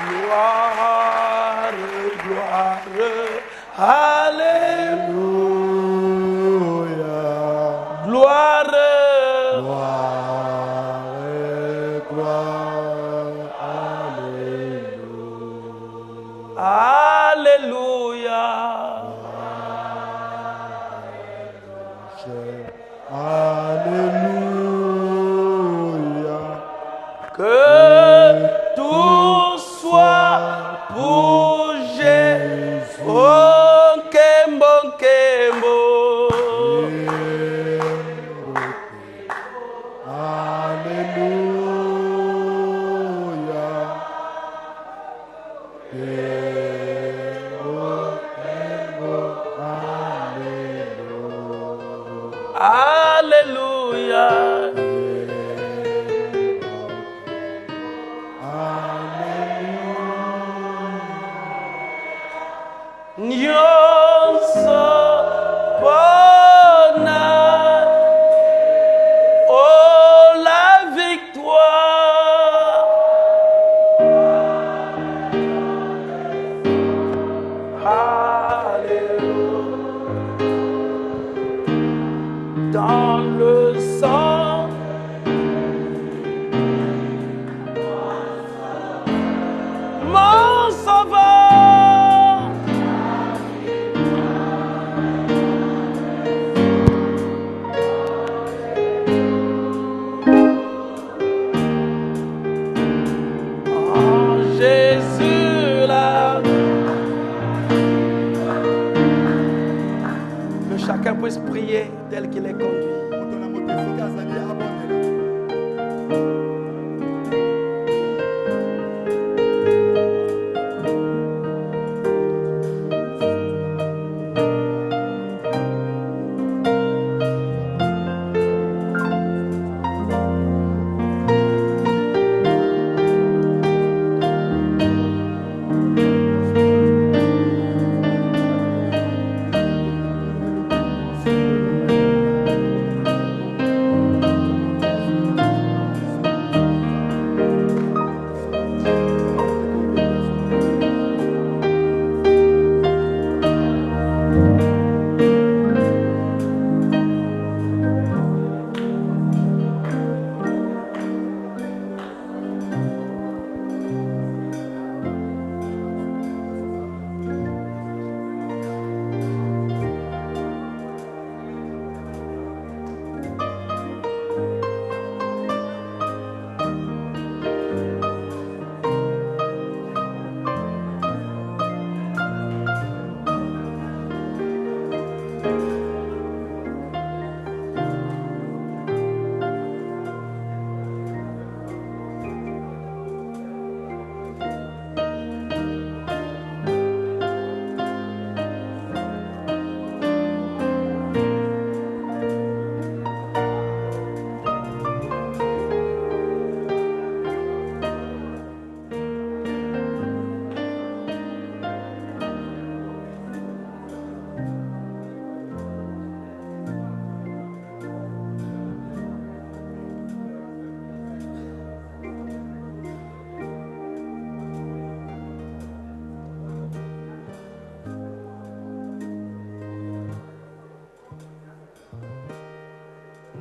Gloire, gloire, alléluia. Gloire, alléluia. Alléluia. Que tout pour Jésus. Oh, Kembo, Kembo. Puisse prier tel qu'il est conduit.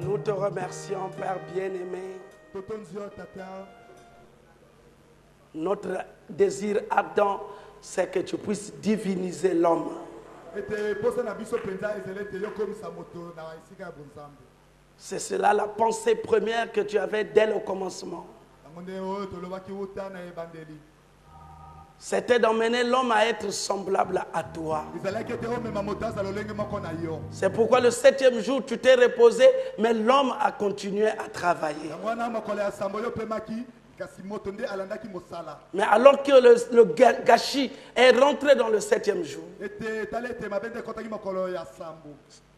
Nous te remercions, Père bien-aimé. Notre désir ardent, c'est que tu puisses diviniser l'homme. C'est cela la pensée première que tu avais dès le commencement. C'était d'emmener l'homme à être semblable à toi. C'est pourquoi le 7e jour, tu t'es reposé, mais l'homme a continué à travailler. Mais alors que le gâchis est rentré dans le 7e jour,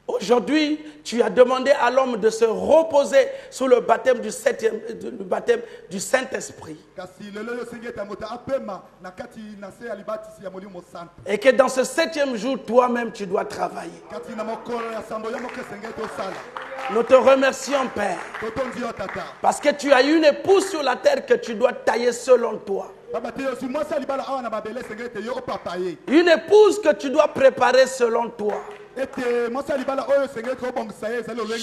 aujourd'hui, tu as demandé à l'homme de se reposer sous le baptême du Saint-Esprit. Et que dans ce 7e jour, toi-même, tu dois travailler. Nous te remercions, Père, parce que tu as une épouse sur la terre que tu dois tailler selon toi. Une épouse que tu dois préparer selon toi.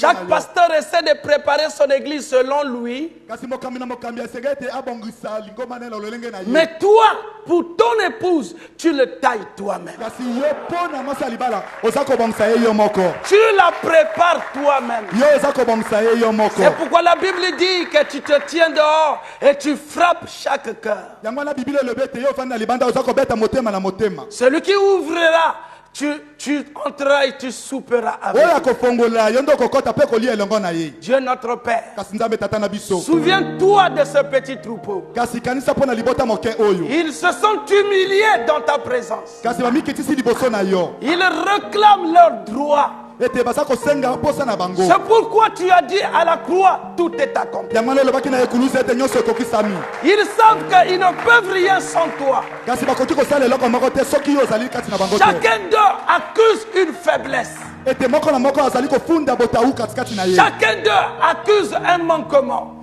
Chaque pasteur essaie de préparer son église selon lui. Mais toi, pour ton épouse, tu le tailles toi-même. Tu la prépares toi-même. C'est pourquoi la Bible dit que tu te tiens dehors et tu frappes chaque cœur. Celui qui ouvrira, tu entreras et tu souperas avec lui. Dieu notre Père, souviens-toi de ce petit troupeau. Ils se sont humiliés dans ta présence. Ils réclament leurs droits. C'est pourquoi tu as dit à la croix, tout est accompli. Ils savent qu'ils ne peuvent rien sans toi. Chacun d'eux accuse une faiblesse. Chacun d'eux accuse un manquement.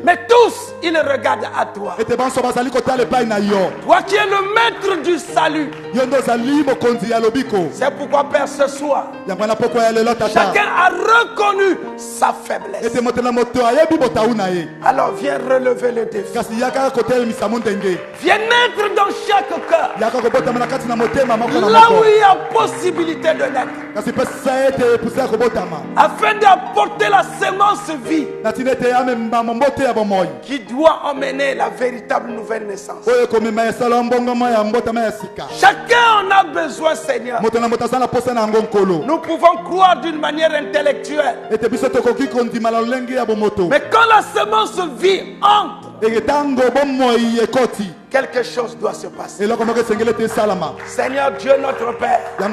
Mais tous, ils regardent à toi. Toi qui es le maître du salut. C'est pourquoi, Père, ce soir, chacun a reconnu sa faiblesse. Alors viens relever le défi. Viens naître dans chaque cœur. Là où il y a possibilité de naître. Afin d'apporter la sémence vie qui doit emmener la véritable nouvelle naissance. Chacun en a besoin, Seigneur. Nous pouvons croire d'une manière intellectuelle. Mais quand la sémence vie entre, quelque chose doit se passer. Seigneur Dieu notre Père, je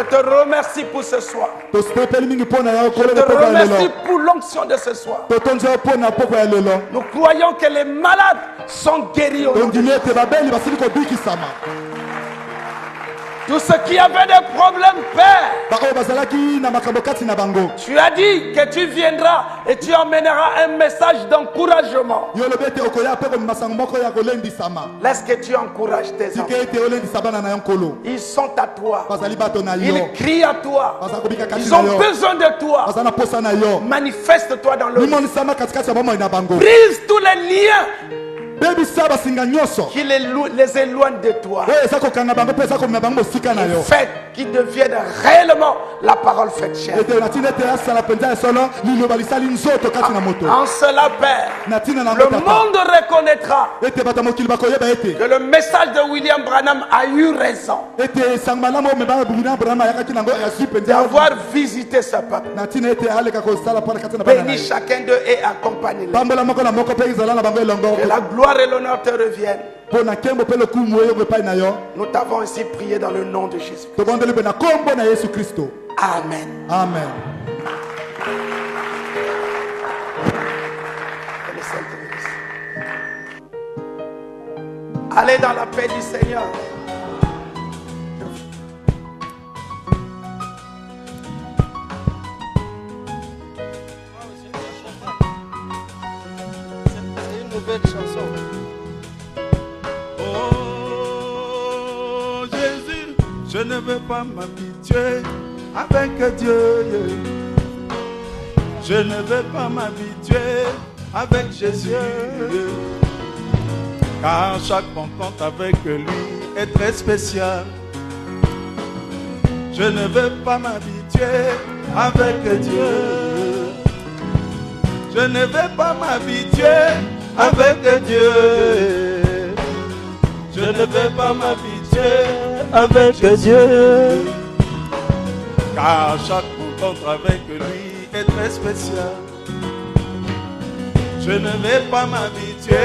te remercie pour ce soir. Je te remercie pour l'onction de ce soir. Nous croyons que les malades sont guéris aujourd'hui. Tous ceux qui avaient des problèmes, Père, tu as dit que tu viendras et tu emmèneras un message d'encouragement. Laisse que tu encourages tes enfants. Ils sont à toi. Ils crient à toi. Ils ont besoin de toi. Manifeste-toi dans leur vie. Brise tous les liens qui les éloigne de toi. Et fait qu'ils deviennent réellement la parole faite chair. En cela, Père, le monde reconnaîtra que le message de William Branham a eu raison d'avoir visité ce peuple. Bénis chacun d'eux et accompagne-les. Que la gloire et l'honneur te reviennent. Nous t'avons ainsi prié dans le nom de Jésus. Amen. Amen. Allez dans la paix du Seigneur. Chanson. Oh Jésus, je ne veux pas m'habituer avec Dieu. Je ne veux pas m'habituer avec Jésus. Car chaque rencontre avec lui est très spéciale. Je ne veux pas m'habituer avec Dieu. Je ne veux pas m'habituer avec Dieu. Je ne veux pas m'habituer avec Dieu. Car chaque rencontre avec lui est très spéciale. Je ne vais pas m'habituer